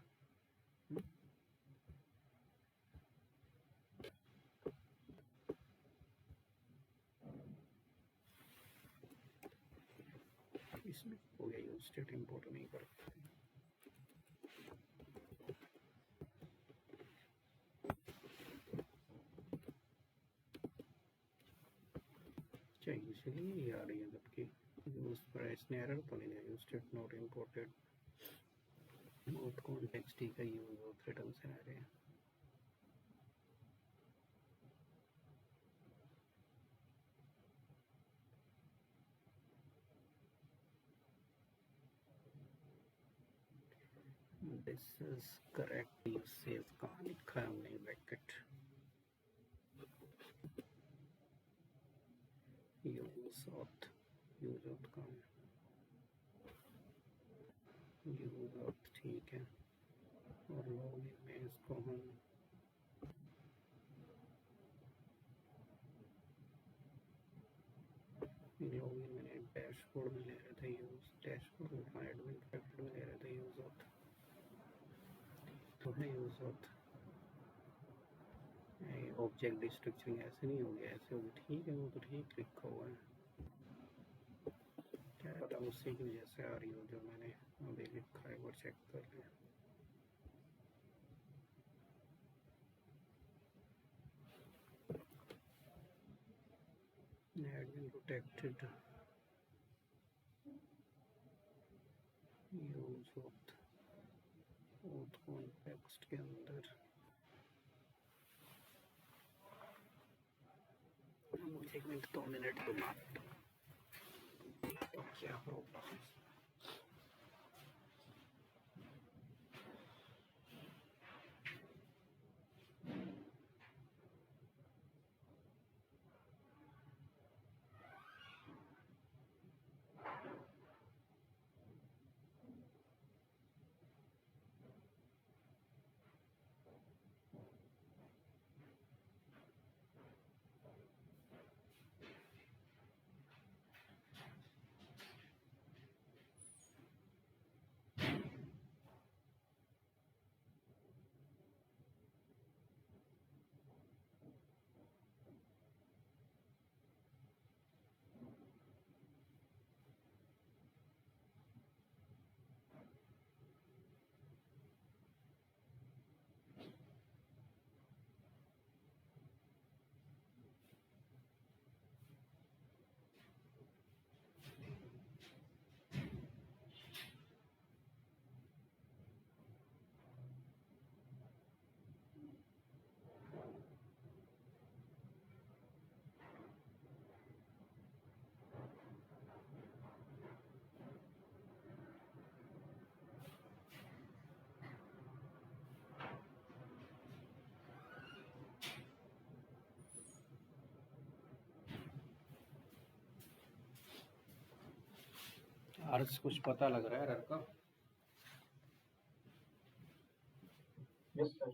इसमें हो गया, यूज स्टेट इंपोर्ट नहीं करते, अच्छा इसलिए ये आ रही है, जबकि यूज प्राइस ने एरर तो नहीं है, use state not imported, note context का यूज ऑफ रिटर्न से आ रहे हैं, दिस इज करेक्ट यूसेज कहाँ लिखा है हमने ब्रैकेट यूज ऑथ कहाँ यूज ऑथ ठीक है। और लॉगिन में इसको हम लॉगिन मैंने डैशबोर्ड में ले रहे थे यूज डैशबोर्ड में एडमिन ब्रैकेट में ले रहे थे यूज ऑथ तो है यूज ऑथ ऑब्जेक्ट स्ट्रक्चरिंग ऐसे नहीं हो गया ऐसे हो गया ठीक है वो तो ठीक लिखा हुआ है क्या पता उसी की वजह से आ रही हो जो मैंने अभी लिखा है वो चेक कर लें admin protected use auth context के अंदर मुझे 1 मिनट 2 मिनट तो मार तो क्या प्रॉब्लम है अर्स कुछ पता लग रहा है रर का यस सर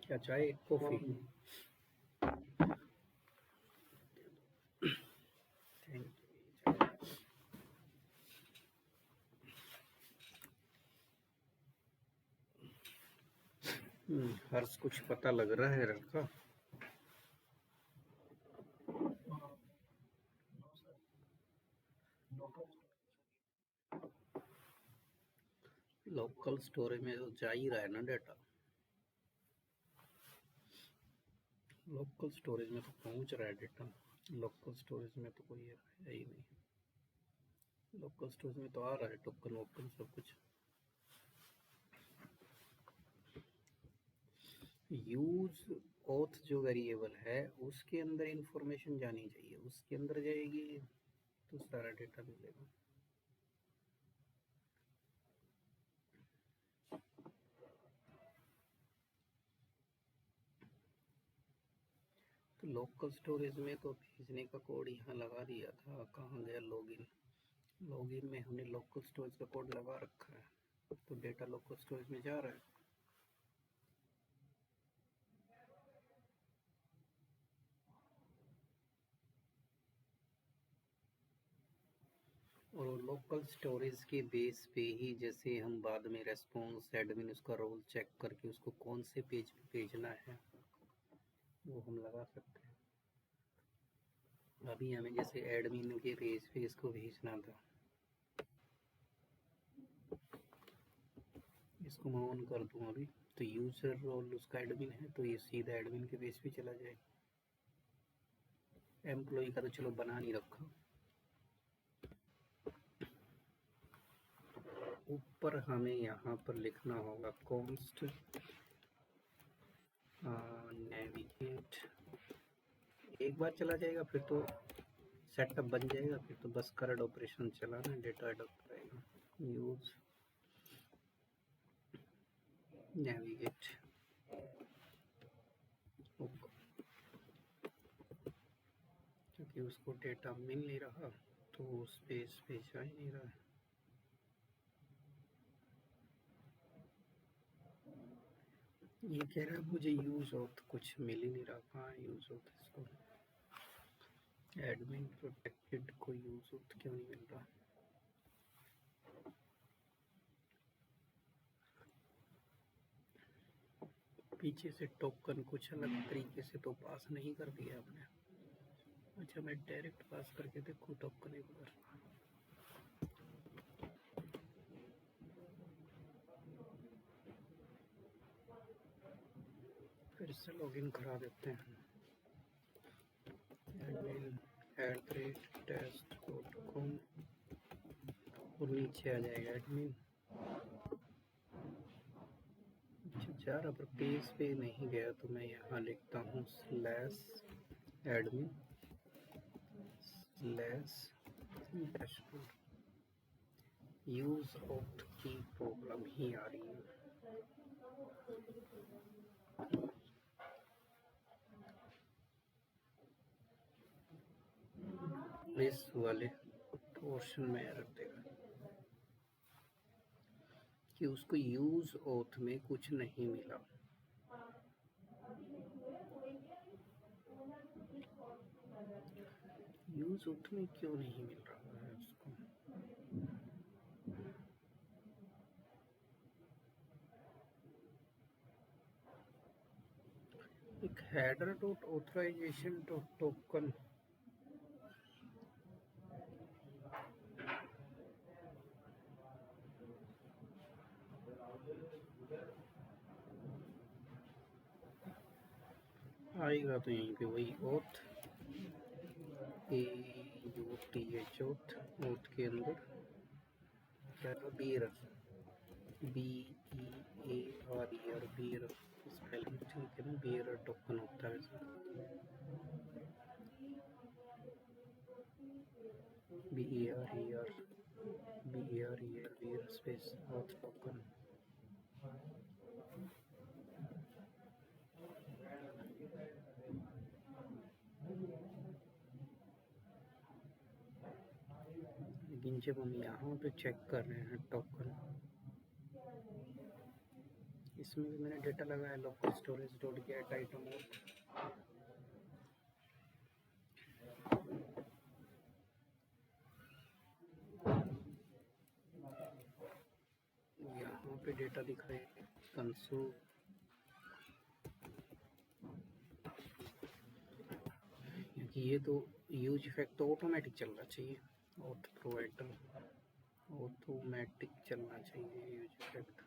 क्या चाय कॉफी हर्ष कुछ पता लग रहा है रर का लोकल स्टोरेज में तो जा ही रहा है ना डाटा लोकल स्टोरेज में तो पहुंच रहा है डाटा लोकल स्टोरेज में तो कोई है ही नहीं लोकल स्टोरेज में तो आ रहा है टोकन वोकन सब कुछ यूज ऑथ जो वेरिएबल है उसके अंदर इंफॉर्मेशन जानी चाहिए उसके अंदर जाएगी तो सारा डेटा मिलेगा तो लोकल स्टोरेज में तो भेजने का कोड यहाँ लगा दिया था कहाँ गया लॉगिन लॉगिन में हमने लोकल स्टोरेज का कोड लगा रखा है तो डेटा लोकल स्टोरेज में जा रहा है और लोकल स्टोरेज के बेस पे ही जैसे हम बाद में रेस्पॉन्स एडमिन उसका रोल चेक करके उसको कौन से पेज पे भेजना है वो हम लगा सकते हैं। अभी हमें जैसे एडमिन के पेज पे इसको भेजना था, इसको मैं ऑन कर दूँ अभी तो यूजर रोल उसका एडमिन है तो ये सीधा एडमिन के पेज पे चला जाएगा। एम्प्लॉय का तो चलो बना नहीं रखा। ऊपर हमें यहाँ पर लिखना होगा कॉन्स्ट नेविगेट। एक बार चला जाएगा फिर तो सेटअप बन जाएगा, फिर तो बस करंट ऑपरेशन चलाना, डेटा अडॉप्ट आएगा। यूज नेविगेट क्योंकि उसको डेटा मिल नहीं रहा तो उस पेज पे जा ही नहीं रहा है। ये कह रहा है मुझे यूज ऑथ कुछ मिल ही नहीं रहा। कहाँ यूज ऑथ, इसको एडमिन प्रोटेक्टेड को यूज ऑथ क्यों नहीं मिल रहा। पीछे से टोकन कुछ अलग तरीके से तो पास नहीं कर दिया आपने। अच्छा मैं डायरेक्ट पास करके देखूँ टोकन एक बार। फिर से लॉगिन करा देते हैं admin@test.com और नीचे आ जाएगा एडमिन। अच्छा यार अगर पेज पे नहीं गया तो मैं यहाँ लिखता हूँ /admin/dashboard। यूज ऑफ की प्रॉब्लम ही आ रही है। इस वाले पोर्शन में रख देगा कि उसको यूज ऑथ में कुछ नहीं मिला। यूज ऑथ में क्यों नहीं मिल रहा है उसको। एक header dot authorization dot token आएगा तो यहीं पे वही ओथ AUTH ओथ के अंदर क्या बीरर BEARER बीरर स्पेलिंग ठीक है ना। बीरर टोकन होता है BERER bearer space auth token. लेकिन जब हम यहाँ पे चेक कर रहे हैं टोकन, इसमें भी मैंने डेटा लगाया local storage dot get item. यहाँ पे डेटा दिखाए कंसोल, क्योंकि ये तो यूज इफेक्ट तो ऑटोमेटिक चलना चाहिए। ऑथ प्रोवाइडर ऑटोमेटिक चलना चाहिए यूज इफेक्ट।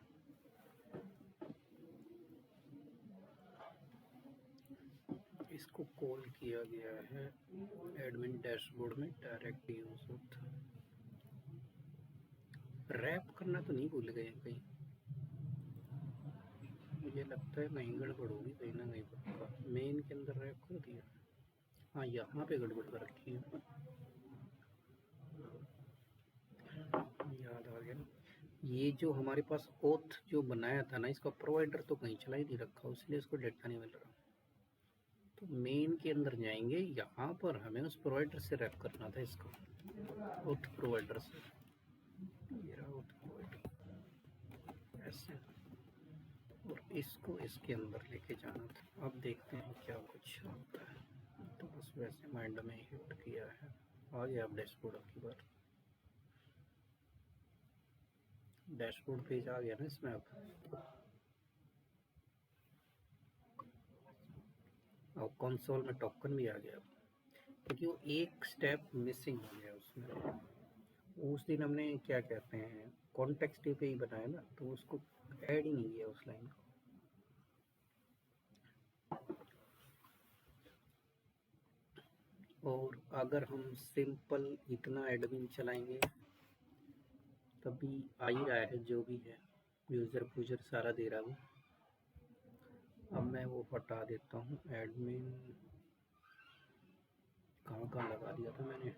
इसको कॉल किया गया है एडमिन डैशबोर्ड में डायरेक्ट यूज ऑथ। रैप करना तो नहीं भूल गए कहीं, मुझे लगता है कहीं गड़बड़ होगी कहीं ना कहीं पक्का। मेन के अंदर रैप कर दिया। हाँ यहाँ पे गड़बड़ कर रखी है, याद आ गया। ये जो हमारे पास ओथ जो बनाया था ना, इसका प्रोवाइडर तो कहीं चला ही नहीं रखा, इसलिए इसको डेटा नहीं मिल रहा। तो मेन के अंदर जाएंगे, यहाँ पर हमें उस प्रोवाइडर से रैप करना था इसको, ओथ प्रोवाइडर से। ये रहा ओथ प्रोवाइडर ऐसे, और इसको इसके अंदर लेके जाना था। अब देखते हैं क्या कुछ होता है। तो बस वैसे माइंड में हिट किया है, आ गया अब डैशबोर्ड की बार। डैशबोर्ड पेज आ गया ना इसमें अब, और कंसोल में टोकन भी आ गया क्योंकि वो एक स्टेप मिसिंग हो गया उसमें। उस दिन हमने क्या कहते हैं कॉन्टेक्स्ट पे ही बनाया ना, तो उसको ऐड ही नहीं किया उस लाइन को। और अगर हम सिंपल इतना एडमिन चलाएंगे तभी आ ही रहा है जो भी है, यूज़र पूजर सारा दे रहा है। अब मैं वो हटा देता हूँ एडमिन, कहाँ कहाँ लगा दिया था मैंने।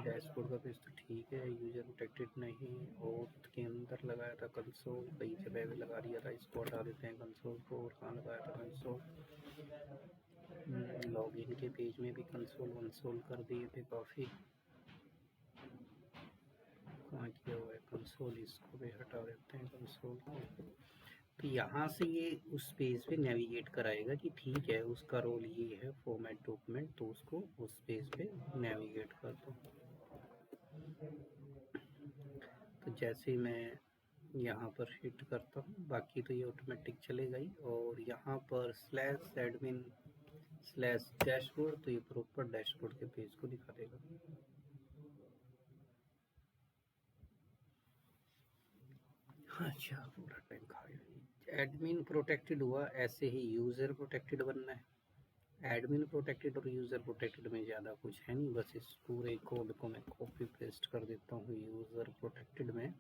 डैशबोर्ड का पेज तो ठीक है, यूज़र प्रोटेक्टेड नहीं, ओथ के अंदर लगाया था, कंसोल कई जगह पे लगा दिया था, इसको हटा देते हैं कंसोल को। और कहाँ लगाया था कंसोल, लॉगिन के पेज में भी कंसोल वंसोल कर दिए थे काफ़ी। कहाँ किया हुआ है कंसोल, इसको भी हटा देते हैं कंसोल को। तो यहाँ से ये उस पेज पे नेविगेट कराएगा कि ठीक है उसका रोल ये है फॉर्मेट डॉक्यूमेंट, तो उसको उस पेज पे नेविगेट कर दो। तो जैसे ही मैं यहाँ पर हिट करता हूँ, बाकी तो ये ऑटोमेटिक चलेगा ही। और यहाँ पर स्लैश एडमिन स्लैश डैशबोर्ड, तो ये प्रॉपर डैशबोर्ड के पेज को दिखा देगा। अच्छा, पूरा टाइम खा गया। एडमिन प्रोटेक्टेड हुआ, ऐसे ही यूज़र प्रोटेक्टेड बनना है। एडमिन प्रोटेक्टेड और यूज़र प्रोटेक्टेड में ज़्यादा कुछ है नहीं, बस इस पूरे कोड को मैं कॉपी पेस्ट कर देता हूँ यूज़र प्रोटेक्टेड में।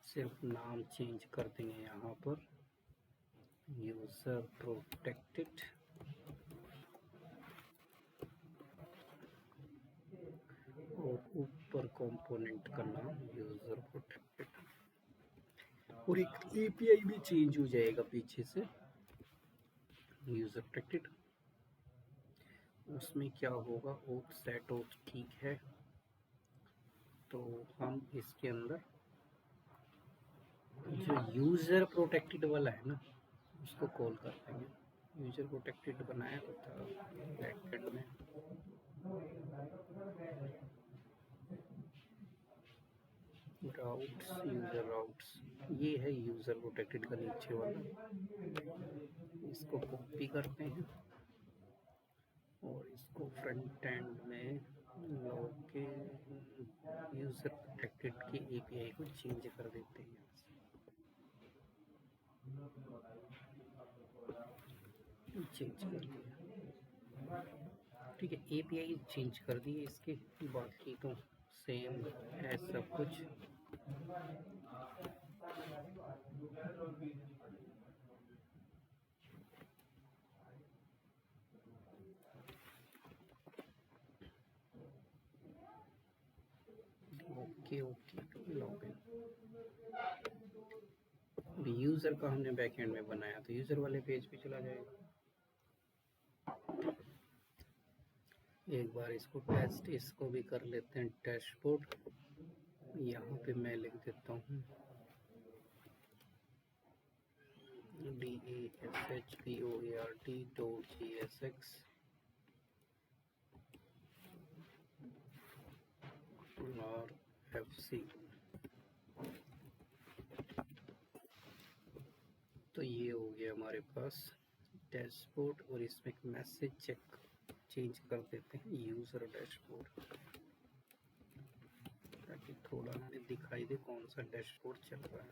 सिर्फ नाम चेंज कर देंगे यहाँ पर, यूज़र प्रोटेक्टेड, और ऊपर कंपोनेंट का नाम यूज़र प्रोटेक्टेड। और एक एपीआई भी चेंज हो जाएगा पीछे से, यूज़र प्रोटेक्टेड। उसमें क्या होगा, ओथ सेट ओथ ठीक है, तो हम इसके अंदर जो यूज़र प्रोटेक्टेड वाला है ना उसको कॉल कर देंगे। यूज़र प्रोटेक्टेड बनाया तो था ब्रैकेट में, राउट्स, यूज़र राउट्स, ये है यूज़र प्रोटेक्टेड का नीचे वाला। इसको कॉपी करते हैं और इसको फ्रंट एंड में लॉगिन यूज़र प्रोटेक्टेड की एपीआई को चेंज कर देते हैं। चेंज कर दिया, ठीक है, एपीआई चेंज कर दिए इसके, बाकी तो सेम है सब कुछ। ओके ओके, लॉगिन यूज़र का हमने बैकएंड में बनाया तो यूज़र वाले पेज पे चला जाएगा। एक बार इसको टेस्ट इसको भी कर लेते हैं डैशबोर्ड। यहाँ पे मैं लिख देता हूँ DASHBOART.JSX और FC। तो ये हो गया हमारे पास डैशबोर्ड, और इसमें एक मैसेज चेक चेंज कर देते हैं यूज़र डैशबोर्ड, ताकि थोड़ा हमें दिखाई दे कौन सा डैशबोर्ड चल रहा है।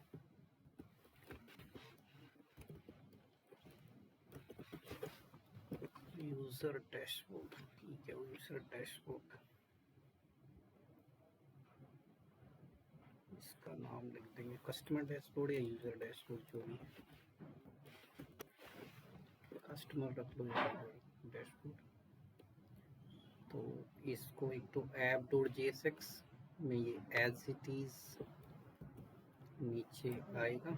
यूज़र डैशबोर्ड, ठीक है, यूज़र डैशबोर्ड, इसका नाम लिख देंगे कस्टमर डैशबोर्ड या यूज़र डैशबोर्ड, जो भी है, कस्टमर रख लो डैशबोर्ड। तो इसको एक तो app.jsx में ये एज इट इज़ नीचे आएगा,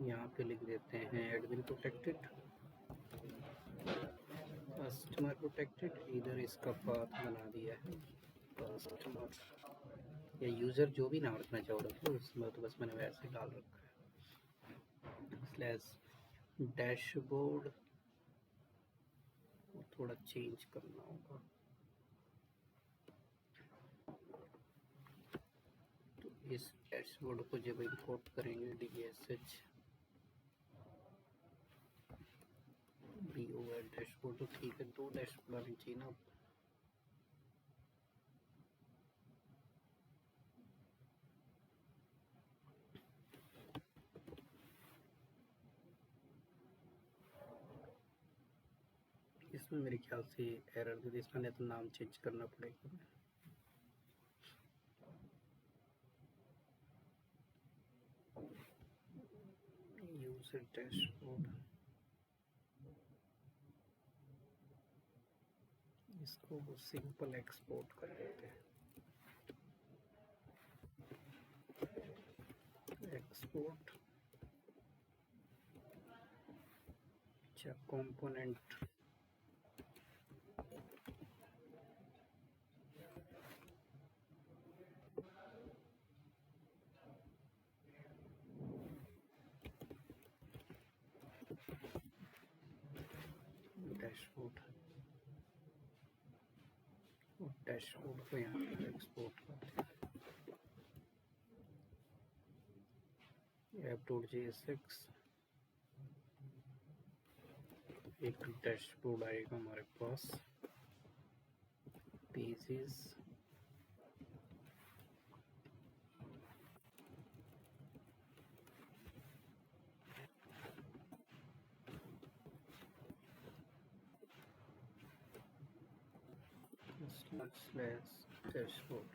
यहाँ पे लिख देते हैं एडमिन प्रोटेक्टेड, कस्टमर प्रोटेक्टेड, इधर इसका पाथ बना दिया है कस्टमर या यूज़र, जो भी नाम रखना चाहो रख लो, उसमें तो बस मैंने वैसे डाल रखा है। स्लैश डैशबोर्ड थोड़ा चेंज करना होगा, इस डैशबोर्ड को जब इंपोर्ट करेंगे DSH BOL डैशबोर्ड, तो ठीक है, 2 डैशबोर्ड आनी चाहिए ना। इसमें मेरे ख्याल से एरर दे, इसमें तो नाम चेंज करना पड़ेगा। यूजर डैशबोर्ड, इसको सिंपल एक्सपोर्ट कर देते हैं। एक्सपोर्ट, अच्छा कंपोनेंट, डैशबोर्ड, और डैशबोर्ड को यहाँ पर एक्सपोर्ट करते हैं। app.jsx, एक डैशबोर्ड आएगा हमारे पास, पेजेस, स्लैश डैशबोर्ड।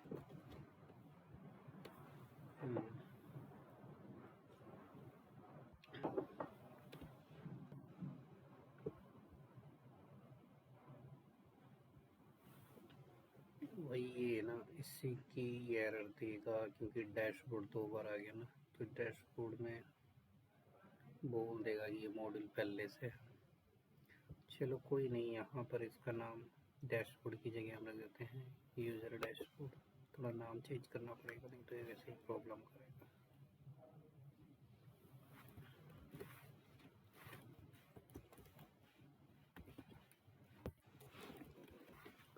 वही ये ना, इसी की एरर देगा क्योंकि डैशबोर्ड 2 बार आ गया ना, तो डैशबोर्ड में बोल देगा ये मॉड्यूल पहले से। चलो कोई नहीं, यहाँ पर इसका नाम डैशबोर्ड की जगह हम रख देते हैं यूज़र डैशबोर्ड। थोड़ा नाम चेंज करना पड़ेगा, नहीं तो ये वैसे ही प्रॉब्लम करेगा।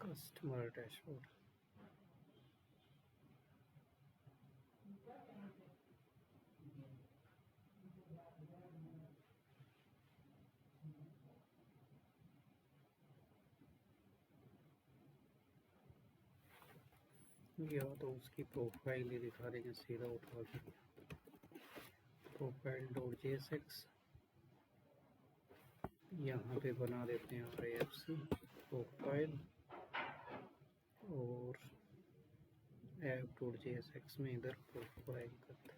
कस्टमर डैशबोर्ड, या तो उसकी प्रोफाइल ही दिखा देंगे सीधा उठा के, प्रोफाइल.jsx, यहाँ पे बना देते हैं RAFC प्रोफाइल, और app.jsx में इधर प्रोफाइल करते हैं।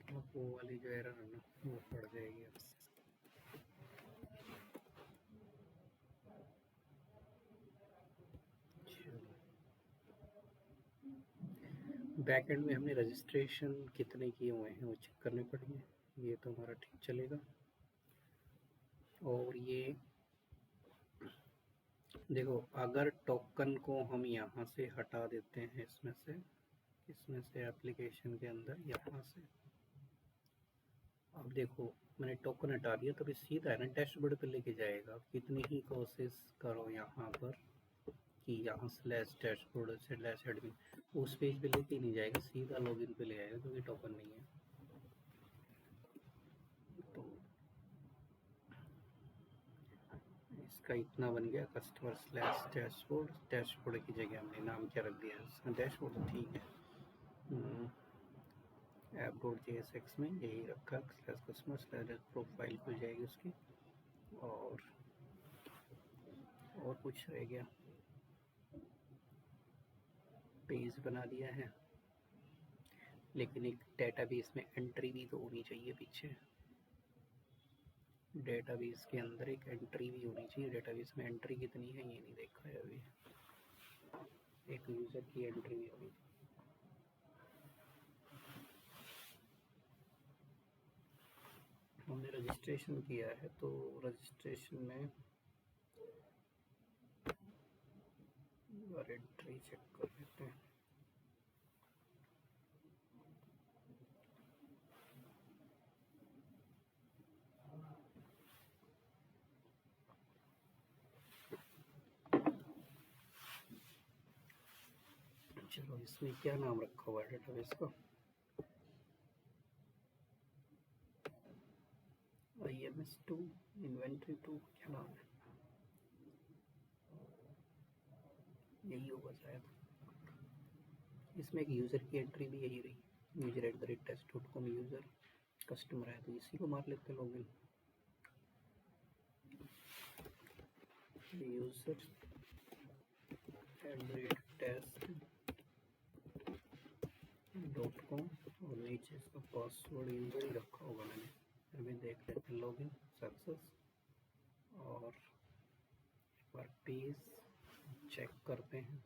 अब वो वाली जो एरर है ना वो पड़ जाएगी। बैकएंड में हमने रजिस्ट्रेशन कितने किए हुए हैं वो चेक करने पड़ेंगे। ये तो हमारा ठीक चलेगा। और ये देखो, अगर टोकन को हम यहाँ से हटा देते हैं, इसमें से एप्लीकेशन के अंदर यहाँ से, अब देखो मैंने टोकन हटा दिया तो सीधा है ना डैशबोर्ड पे लेके जाएगा। कितनी ही कोशिश करो यहाँ पर कि यहाँ स्लैश डैशबोर्ड स्लैश एडमिन, उस पेज पे लेके नहीं जाएगा, सीधा लॉगिन पे ले आएगा क्योंकि टोकन नहीं है। तो इसका इतना बन गया, कस्टमर स्लैश डैशबोर्ड, डैशबोर्ड की जगह हमने नाम क्या रख दिया, डैशबोर्ड, तो ठीक है। app.jsx में यही रखा, स्लैश कस्टमर स्लैश प्रोफाइल खुल जाएगी उसकी। और कुछ रह गया, पेज बना दिया है, लेकिन एक डेटाबेस में एंट्री भी तो होनी चाहिए पीछे। डेटाबेस के अंदर एक एंट्री भी होनी चाहिए। डेटाबेस में एंट्री कितनी है ये नहीं देखा है अभी, एक यूज़र की एंट्री भी होनी चाहिए। हमने रजिस्ट्रेशन किया है तो रजिस्ट्रेशन में एंट्री चेक कर लेते हैं। चलो इसमें क्या नाम रखा हुआ है डेटाबेस का? IMS2 इन्वेंट्री 2 क्या नाम है? यही होगा शायद। इसमें एक यूज़र की एंट्री भी यही रही, user@test.com यूज़र कस्टमर है तो इसी को मार लेते हैं लॉगिन। user@test.com और नीचे इसका पासवर्ड यूज़र ही रखा होगा मैंने। अभी देख लेते हैं लॉगिन सक्सेस और एक बार पेज चेक करते हैं।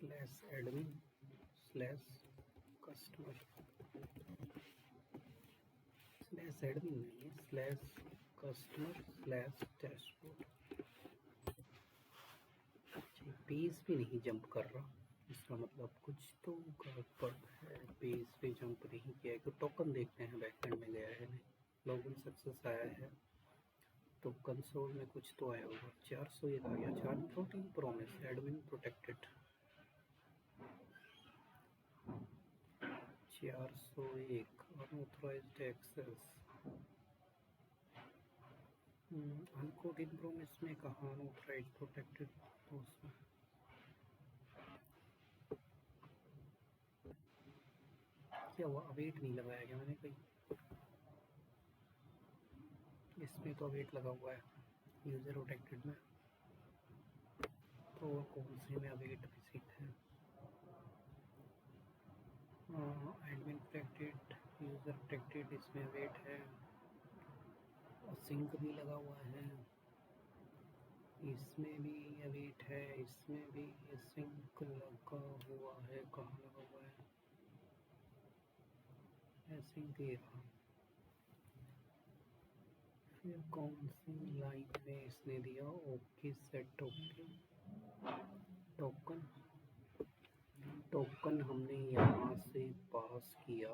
/admin/customer /admin नहीं है /customer/dashboard। पेज पे नहीं जंप कर रहा, इसका मतलब कुछ तो गड़बड़ है। पेज पे जंप नहीं किया है तो टोकन देखते हैं बैकएंड में गया है नहीं। लॉगिन सक्सेस आया है तो कंसोल में कुछ तो आया होगा। 401 आ गया। Charge protein promise admin protected 401 unauthorized access. Uncaught in promise में कहाँ अनऑथराइज्ड प्रोटेक्टेड तो उसमें क्या हुआ? अवेट नहीं लगाया क्या मैंने कहीं? इसमें तो अवेट लगा हुआ है यूज़र प्रोटेक्टेड में, तो कौन से में अवेट विजिट है? एडमिन प्रोटेक्टेड यूज़र प्रोटेक्टेड इसमें अवेट है और सिंक भी लगा हुआ है। इसमें भी अवेट है, इसमें भी सिंक लगा हुआ है। कहाँ लगा हुआ है? सिंक ये रहा। फिर कौन सी लाइन में इसने दिया? ओके सेट ओके टोकन हमने यहाँ से पास किया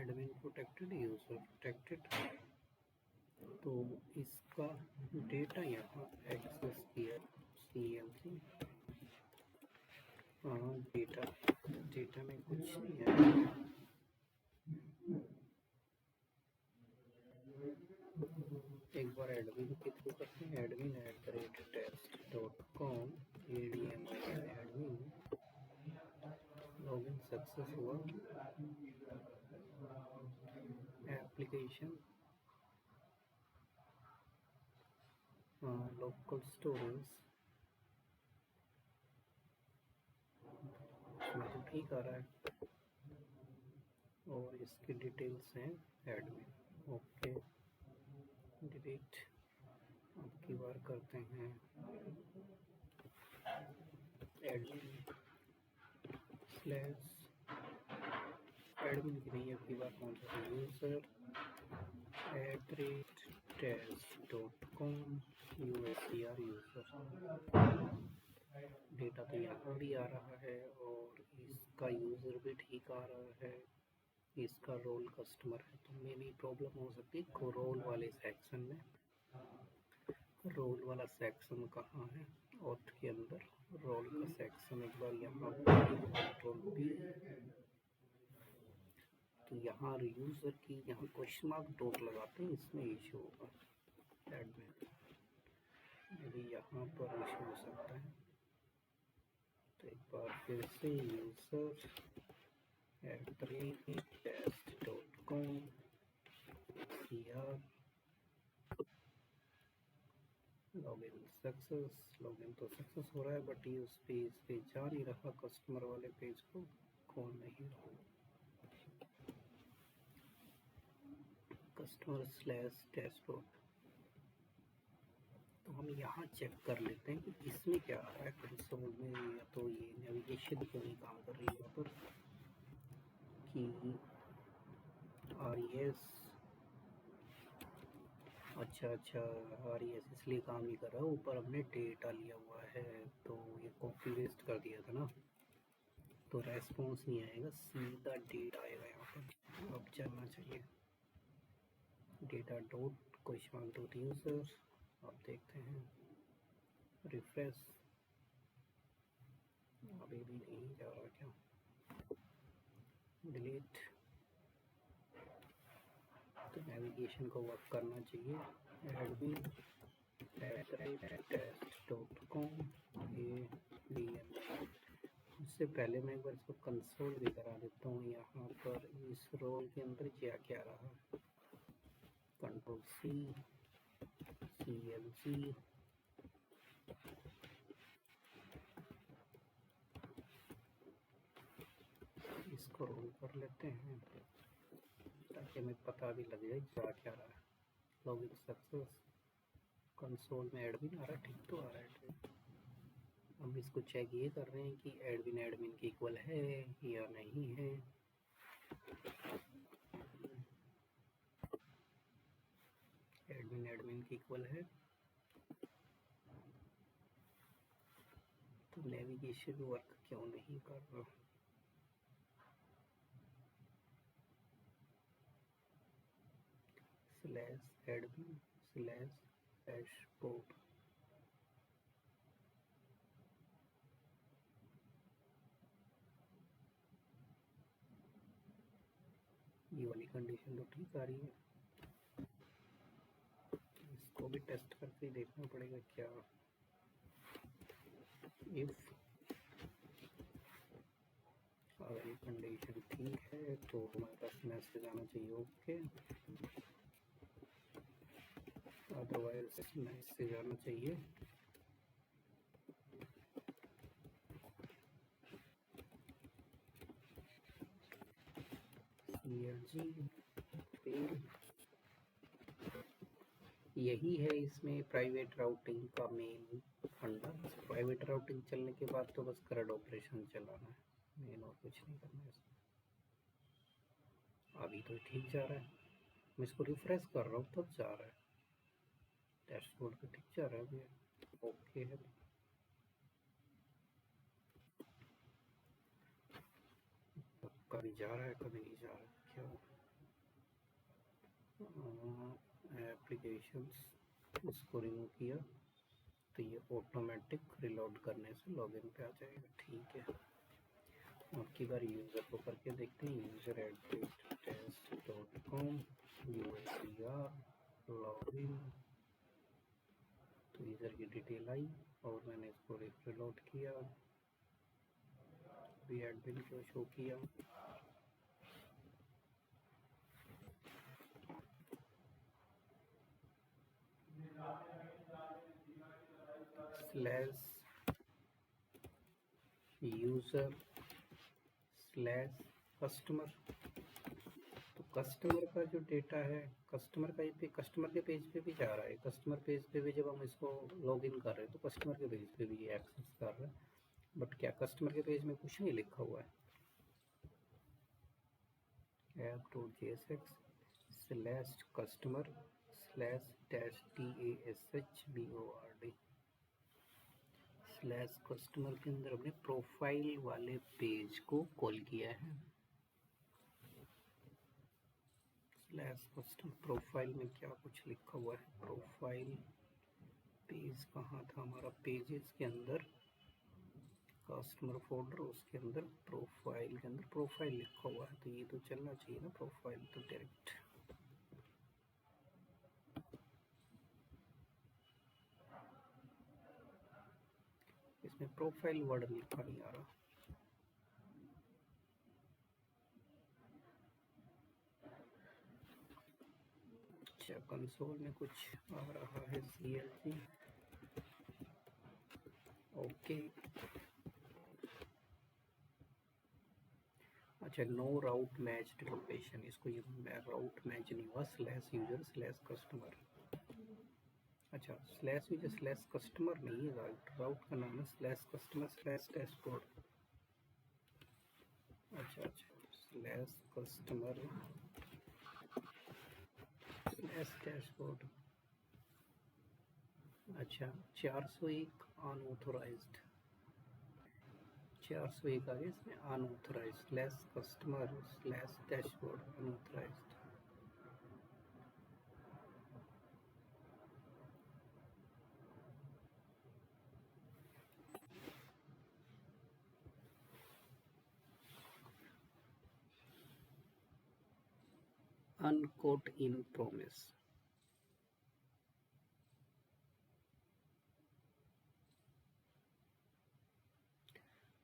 एडमिन प्रोटेक्टेड यूज़र प्रोटेक्टेड, तो इसका डेटा यहाँ एक्सेस किया CMC। हाँ डेटा में कुछ नहीं है। एक बार एडमिन के थ्रू करते हैं। admin@test.com admin लॉगिन सक्सेस हुआ। एप्लीकेशन लोकल स्टोरेज इसमें तो ठीक आ रहा है और इसकी डिटेल्स हैं एडमिन। Okay delete. अब की बार करते हैं एडमिन की नहीं, अब की बार कौन सा user@test.com USDR यूज़र। डेटा तो यहाँ भी आ रहा है और इसका यूज़र भी ठीक आ रहा है। इसका रोल कस्टमर है तो मे भी प्रॉब्लम हो सकती है रोल वाले सेक्शन में। रोल वाला सेक्शन कहाँ है? ऑथ के अंदर रोल का सेक्शन एक बार यहाँ कंट्रोल P, तो यहाँ यूज़र की यहाँ क्वेश्चन मार्क डॉट लगाते हैं, इसमें इशू होगा एडमिन। यदि यहाँ पर इशू हो सकता है तो एक बार फिर से user@test.com लॉगिन सक्सेस। लॉगिन तो सक्सेस हो रहा है बट ये उस पेज पे जा नहीं रहा, कस्टमर वाले पेज को खोल नहीं रहा। customer/dashboard तो हम यहाँ चेक कर लेते हैं कि इसमें क्या आ रहा है कंसोल में। या तो ये नेविगेशन क्यों नहीं काम कर रही है यहाँ पर कि RES अच्छा RES इसलिए काम नहीं कर रहा। ऊपर हमने डेटा लिया हुआ है तो ये कॉपी पेस्ट कर दिया था ना, तो रेस्पॉन्स नहीं आएगा, सीधा डेटा आएगा यहाँ पर। अब चलना चाहिए data dot question dot user. अब देखते हैं रिफ्रेश अभी भी नहीं जा रहा क्या? डिलीट। तो नेविगेशन को वर्क करना चाहिए। एडमिन @test.com उससे पहले मैं एक बार इसको कंसोल भी करा देता हूँ। यहाँ पर इस रोल के अंदर क्या क्या रहा है। कंट्रोल C, CLC, इसको रोल कर लेते हैं ताकि हमें पता भी लग जाए क्या क्या रहा है। Login success. कंसोल में एडमिन आ रहा है, ठीक तो आ रहा है। हम इसको चेक ये कर रहे हैं कि एडमिन एडमिन के इक्वल है या नहीं है। एडमिन एडमिन के इक्वल है तो नेविगेशन वर्क क्यों नहीं कर रहा? /admin /dashboard ये वाली कंडीशन तो ठीक आ रही है। इसको भी टेस्ट करके देखना पड़ेगा क्या। इफ अगर ये कंडीशन ठीक है तो हमारे पास मैसेज आना चाहिए ओके। अदरवाइज मैसेज आना चाहिए CLG फेल। यही है इसमें प्राइवेट राउटिंग का मेन फंडा। प्राइवेट राउटिंग चलने के बाद तो बस CRUD ऑपरेशन चलाना है, मेन और कुछ नहीं करना है इसमें। अभी तो ठीक जा रहा है, मैं इसको रिफ्रेश कर रहा हूँ तब जा रहा है। डैशबोर्ड पे ठीक जा रहा है अभी, ओके है। कभी जा रहा है कभी नहीं जा रहा है क्या। एप्लीकेशंस इसको रिमूव किया तो ये ऑटोमेटिक रिलोड करने से लॉगिन पे आ जाएगा, ठीक है। अब की बार यूज़र को करके देखते हैं। user@test.com USER login. तो यूज़र की डिटेल आई और मैंने इसको रिलोड किया, भी एडमिन को शो किया। /user/कस्टमर। तो कस्टमर का जो डेटा है, कस्टमर का पे कस्टमर के पेज पे भी जा रहा है। कस्टमर पेज पे भी जब हम इसको लॉगिन कर रहे हैं तो कस्टमर के पेज पे भी ये एक्सेस कर रहा है। बट क्या कस्टमर के पेज में कुछ नहीं लिखा हुआ है। app.jsx/TASHBORD/कस्टमर के अंदर हमने प्रोफाइल वाले पेज को कॉल किया है। /कस्टमर प्रोफाइल में क्या कुछ लिखा हुआ है। प्रोफाइल पेज कहाँ था हमारा? पेजेस के अंदर कस्टमर फोल्डर, उसके अंदर प्रोफाइल के अंदर प्रोफाइल लिखा हुआ है। तो ये तो चलना चाहिए ना प्रोफाइल तो डायरेक्ट। इसमें प्रोफाइल वर्ड लिखा नहीं आ रहा। अच्छा कंसोल में कुछ आ रहा है। CLC okay. अच्छा नो राउट मैच्ड लोकेशन, इसको ये राउट मैच नहीं हुआ। /user/कस्टमर। अच्छा /user/कस्टमर नहीं है, राउट का नाम है /customer/dashboard। अच्छा /customer/dashboard। अच्छा 401 अनऑथोराइज्ड, 401 आ गया इसमें unauthorised. /customer/dashboard unauthorised. Uncaught in promise.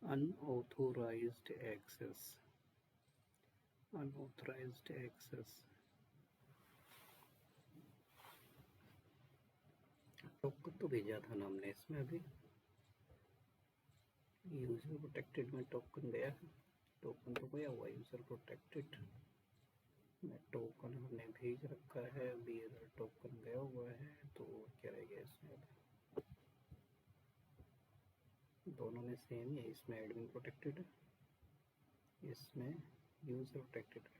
Unauthorized access. Unauthorized access. Token तो भेजा था ना हमने इसमें अभी. यूजर प्रोटेक्टेड में टोकन गया है. टोकन तो गया हुआ यूजर प्रोटेक्टेड में. टोकन हमने भेज रखा है अभी. अगर टोकन गया हुआ है तो क्या रह गया इसमें अभी. दोनों में सेम है. इसमें एडमिन प्रोटेक्टेड है, इसमें यूजर प्रोटेक्टेड है.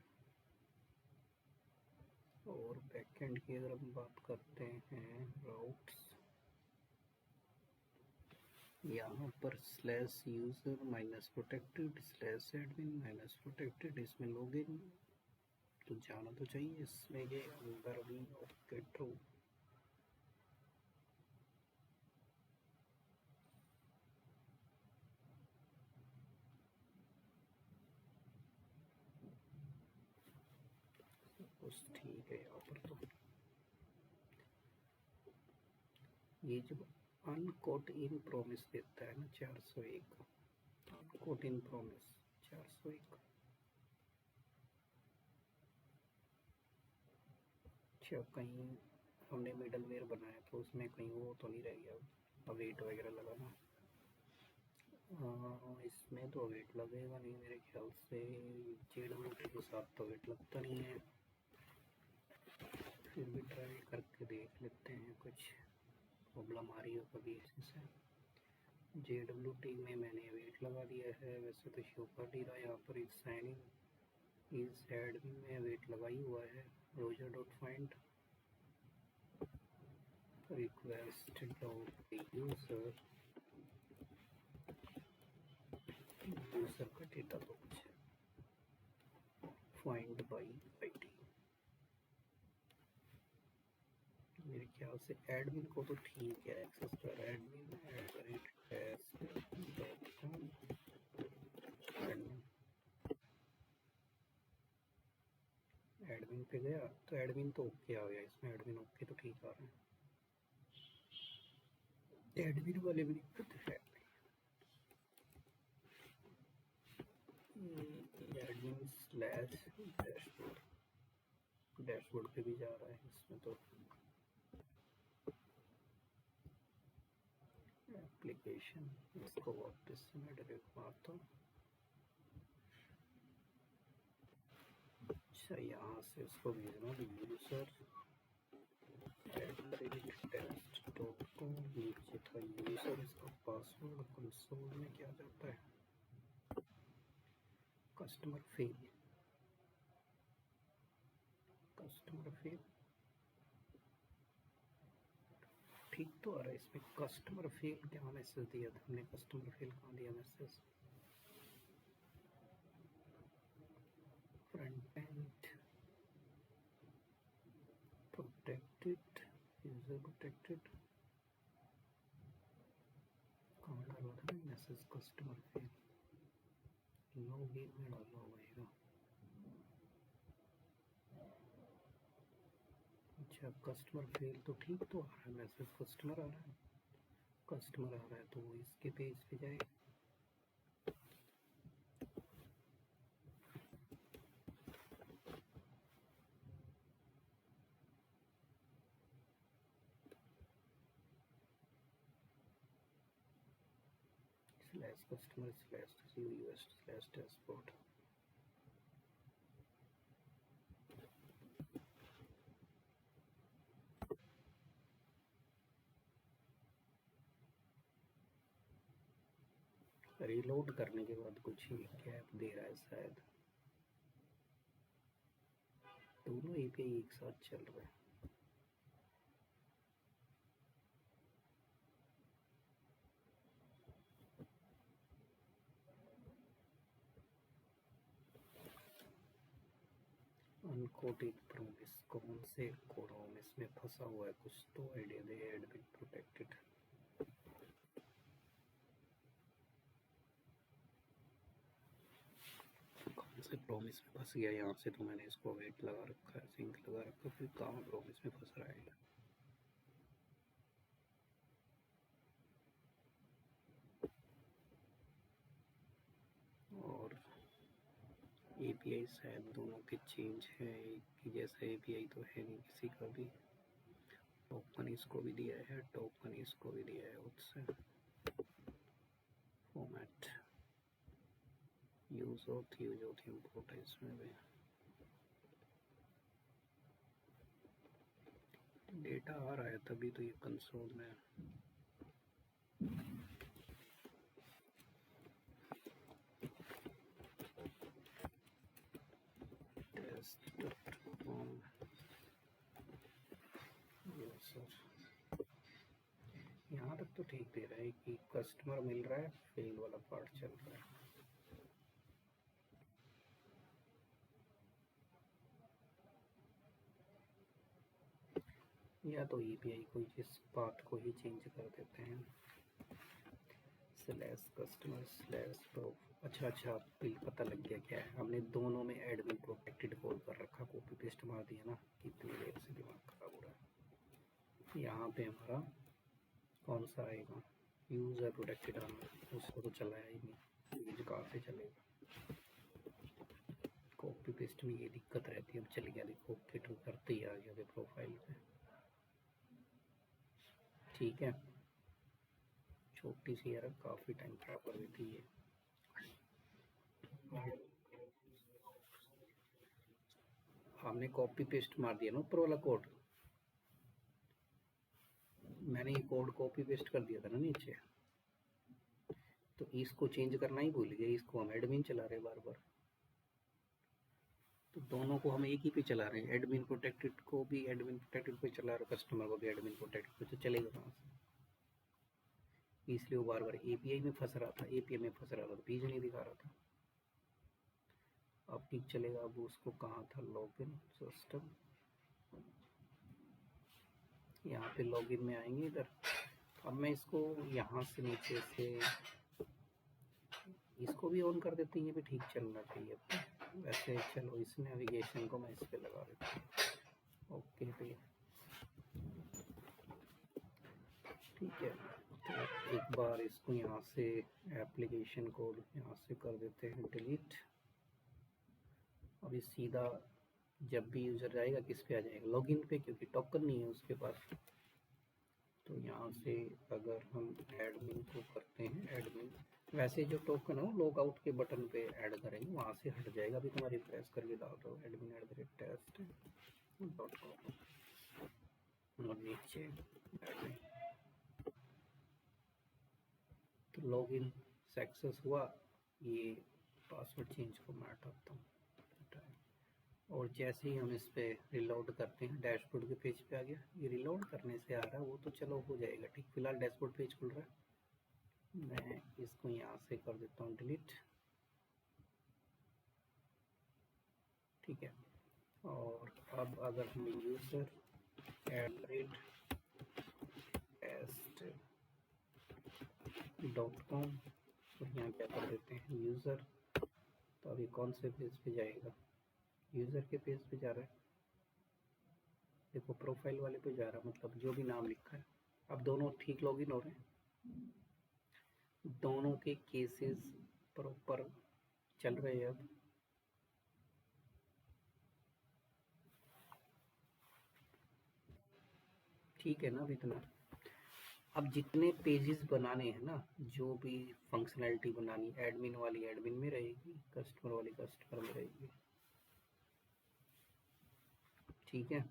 और बैकएंड की अगर हम बात करते हैं राउट्स, यहाँ पर slash user minus protected slash admin minus protected. इसमें लॉगिन तो जाना तो चाहिए इसमें के अंदर भी. Okay true. कुछ ठीक है यहाँ पर. तो ये जब अनकोट इन प्रोमिस देता है ना 401, अनकोट इन प्रोमिस 401. अच्छा, कहीं हमने मिडल वेयर बनाया तो उसमें कहीं वो तो नहीं रह गया अवेट वगैरह लगाना. इसमें तो वेट लगेगा नहीं मेरे ख्याल से. JWT के साथ तो वेट लगता नहीं है. फिर भी ट्राई करके देख लेते हैं. कुछ प्रॉब्लम आ रही हो कभी इससे. JWT में मैंने वेट लगा दिया है. वैसे तो शो कर नहीं रहा यहाँ पर. इस साइनिंग इस एडमिन में वेट लगाई हुआ है. Roger dot find request dot user. User का डेटा तो कुछ है. Find by ID. मेरे ख्याल से एडमिन को तो ठीक है एक्सेस कर. एडमिन एडमिन पे गया तो एडमिन तो ओके आ गया इसमें. एडमिन ओके तो ठीक आ रहा है. एडमिन वाले भी दिक्कत है. Admin slash dashboard. डैशबोर्ड पे भी जा रहा है इसमें. तो एप्लीकेशन इसको वापस से मैं डायरेक्ट मारता हूँ. अच्छा, यहाँ से इसको भेजना यूजर @test.com. नीचे था यूजर. इसका पासवर्ड कंसोल में क्या जाता है. Customer fail. कस्टमर फेल ठीक तो आ रहा है इसमें. कस्टमर फेल क्या मैसेज दिया था हमने. कस्टमर फेल कहाँ दिया message. Front end protected user protected कहाँ डाला था मैसेज. कस्टमर फेल लॉगिन में डाला होगा. अच्छा, कस्टमर फेल तो ठीक तो आ रहा है मैसेज. कस्टमर आ रहा है. कस्टमर आ रहा है तो इसके पेज पे जाए. Slash customer slash US slash dashboard. Reload करने के बाद कुछ ही गैप दे रहा है शायद. दोनों एपीआई एक साथ चल रहा है. अनकोटेड प्रोमिस कौन से प्रोमिस में फंसा हुआ है. कुछ तो आइडिया दे. एडमिन प्रोटेक्टेड कौन सा से प्रॉमिस में फंस गया, यहाँ से तो मैंने इसको वेट लगा रखा है, सिंक लगा रखा है, फिर कहाँ प्रॉमिस में फंस रहा है। और एपीआई शायद दोनों के चेंज है, एक ही जैसा एपीआई तो है नहीं किसी का भी। टोकन इसको भी दिया है, टोकन इसको भी दिया है उससे। फॉर्मेट यूज होती इंपोर्ट है इसमें भी। डेटा आ रहा है तभी तो ये कंसोल में है। यहाँ तक तो ठीक दे रहा है कि कस्टमर मिल रहा है, फेल वाला पार्ट चल रहा है। या तो एपीआई को जिस पाथ को ही चेंज कर देते हैं, स्लैश कस्टमर स्लैश प्रो। अच्छा पता लग गया क्या है, हमने दोनों में एडमिन प्रोटेक्टेड कॉल कर रखा, कॉपी पेस्ट मार दिया ना, कितनी देर से दिमाग खराब हो रहा है। यहाँ पे हमारा कौन सा आएगा, यूज़र प्रोटेक्टेड आना, उसको तो चलाया ही नहीं, यूज कहाँ से चलेगा। कॉपी पेस्ट में ये दिक्कत रहती है। अब चल गया, देखो किट करते ही आ गया प्रोफाइल पे। ठीक है, छोटी सी एरर काफ़ी टाइम खराब कर देती है। हमने कॉपी पेस्ट मार दिया ना ऊपर वाला कोड, मैंने ये कोड कॉपी पेस्ट कर दिया था ना नीचे, तो इसको चेंज करना ही भूल गए। इसको हम एडमिन चला रहे बार बार, तो दोनों को हम एक ही पे चला रहे हैं। एडमिन प्रोटेक्टेड को भी एडमिन प्रोटेक्टेड पे चला रहे, कस्टमर को भी एडमिन प्रोटेक्टेड पे, तो चलेगा कहाँ से। इसलिए वो बार बार एपीआई में फंस रहा था, एपीआई में फंस रहा था, तो पेज नहीं दिखा रहा था। अब ठीक चलेगा। अब उसको कहाँ था, लॉगिन सिस्टम, यहाँ पे लॉगिन में आएंगे इधर। अब मैं इसको यहाँ से नीचे से इसको भी ऑन कर देते हैं, ये भी ठीक चलना चाहिए। वैसे चलो इस नेविगेशन को मैं इस पे लगा देता हूँ, ओके पे। ठीक है, तो एक बार इसको यहाँ से एप्लीकेशन कोड यहाँ से कर देते हैं डिलीट। अब ये सीधा जब भी यूज़र जाएगा किस पे आ जाएगा, लॉगिन पे, क्योंकि टोकन नहीं है उसके पास। तो यहाँ से अगर हम एडमिन को करते हैं एडमिन, वैसे जो टोकन है वो लॉग आउट के बटन पे ऐड करेंगे, वहाँ से हट जाएगा। अभी तुम्हारी प्रेस करके डाल दो admin@test.com और नीचे एडमिन। तो लॉगिन सक्सेस हुआ। ये पासवर्ड चेंज को मैं हटाता हूँ, और जैसे ही हम इस पे रिलोड करते हैं, डैशबोर्ड के पेज पे आ गया। ये रिलोड करने से आ रहा है वो तो चलो हो जाएगा ठीक। फिलहाल डैशबोर्ड पेज खुल रहा है, मैं इसको यहाँ से कर देता हूँ डिलीट। ठीक है, और अब अगर हम यूज़र test.com और यहाँ क्या कर देते हैं यूज़र, तो अभी कौन से पेज पे जाएगा, यूज़र के पेज पे जा रहा है। देखो प्रोफाइल वाले पे जा रहा है, मतलब जो भी नाम लिखा है। अब दोनों ठीक लॉगिन हो रहे हैं, दोनों के केसेस प्रॉपर चल रहे हैं। अब ठीक है ना, अब इतना। अब जितने पेजेस बनाने हैं ना, जो भी फंक्शनैलिटी बनानी, एडमिन वाली एडमिन में रहेगी, कस्टमर वाली कस्टमर में रहेगी। ठीक है,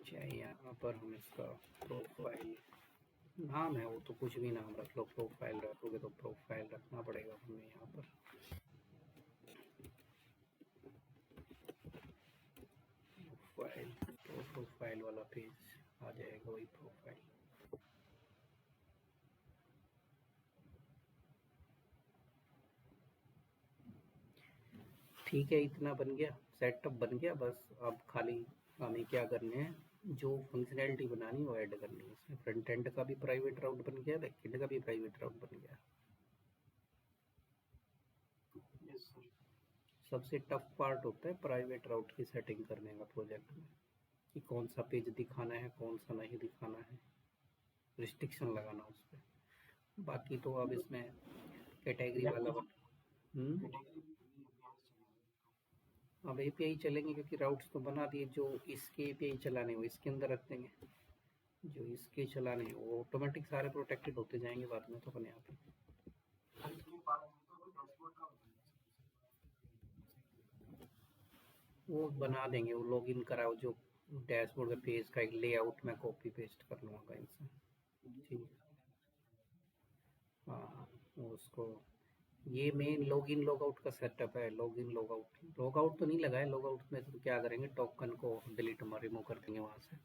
चाहे यहाँ पर हम इसका प्रोफाइल नाम है, वो तो कुछ भी नाम रख लो, प्रोफाइल रखोगे तो प्रोफाइल रखना पड़ेगा हमें यहाँ पर। प्रोफाइल, तो प्रोफाइल वाला पेज आ जाएगा, वही प्रोफाइल। ठीक है, इतना बन गया, सेटअप बन गया। बस अब खाली हमें क्या करने हैं, जो फंक्शनैलिटी बनानी है वो ऐड करनी है। इसमें फ्रंट एंड का भी प्राइवेट राउट बन गया, बैक एंड का भी प्राइवेट राउट बन गया। सबसे टफ पार्ट होता है प्राइवेट राउट की सेटिंग करने का प्रोजेक्ट में, कि कौन सा पेज दिखाना है कौन सा नहीं दिखाना है, रिस्ट्रिक्शन लगाना उस पर। बाकी तो अब इसमें कैटेगरी वाला अब एपीआई चलेंगे क्योंकि राउट्स तो बना दिए, जो इसके एपीआई चलाने वो इसके अंदर रख देंगे, जो इसके चलाने वो ऑटोमेटिक सारे प्रोटेक्टेड होते जाएंगे बाद में तो अपने आप ही। वो बना देंगे, वो लॉगिन कराओ जो डैशबोर्ड का पेज का एक लेआउट मैं कॉपी पेस्ट कर लूँगा कहीं से। ठीक है, हाँ उसको, ये मेन लॉगिन लॉगआउट का सेटअप है। लॉगिन लॉगआउट, लॉगआउट तो नहीं लगा है, लॉगआउट में तो क्या करेंगे, टोकन को डिलीट रिमूव कर देंगे वहाँ से।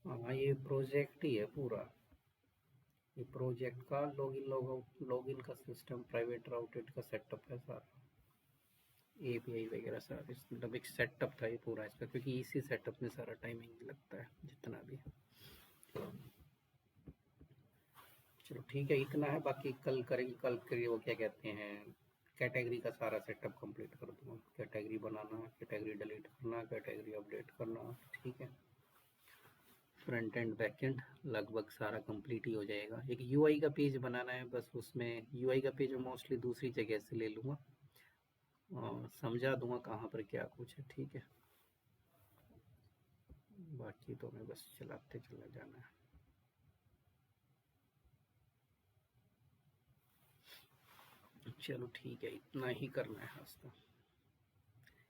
हाँ ये प्रोजेक्ट ही है पूरा, ये प्रोजेक्ट का लॉगिन लॉगआउट, लॉगिन का सिस्टम, प्राइवेट राउटेड का सेटअप है सारा, एपीआई वगैरह सारा, मतलब एक सेटअप था ये पूरा इसका, क्योंकि इसी सेटअप में सारा टाइमिंग लगता है जितना भी। चलो ठीक है, इतना है, बाकी कल करेंगे, कल करिए वो क्या कहते हैं, कैटेगरी का सारा सेटअप कंप्लीट कर दूंगा, कैटेगरी बनाना, कैटेगरी डिलीट करना, कैटेगरी अपडेट करना। ठीक है, फ्रंट एंड बैक एंड लगभग सारा कंप्लीट ही हो जाएगा। एक यूआई का पेज बनाना है बस, उसमें यूआई का पेज मोस्टली दूसरी जगह से ले लूँगा और समझा दूंगा कहाँ पर क्या कुछ है। ठीक है, बाकी तो मैं बस चलाते चला जाना है। चलो ठीक है, इतना ही करना है आज का।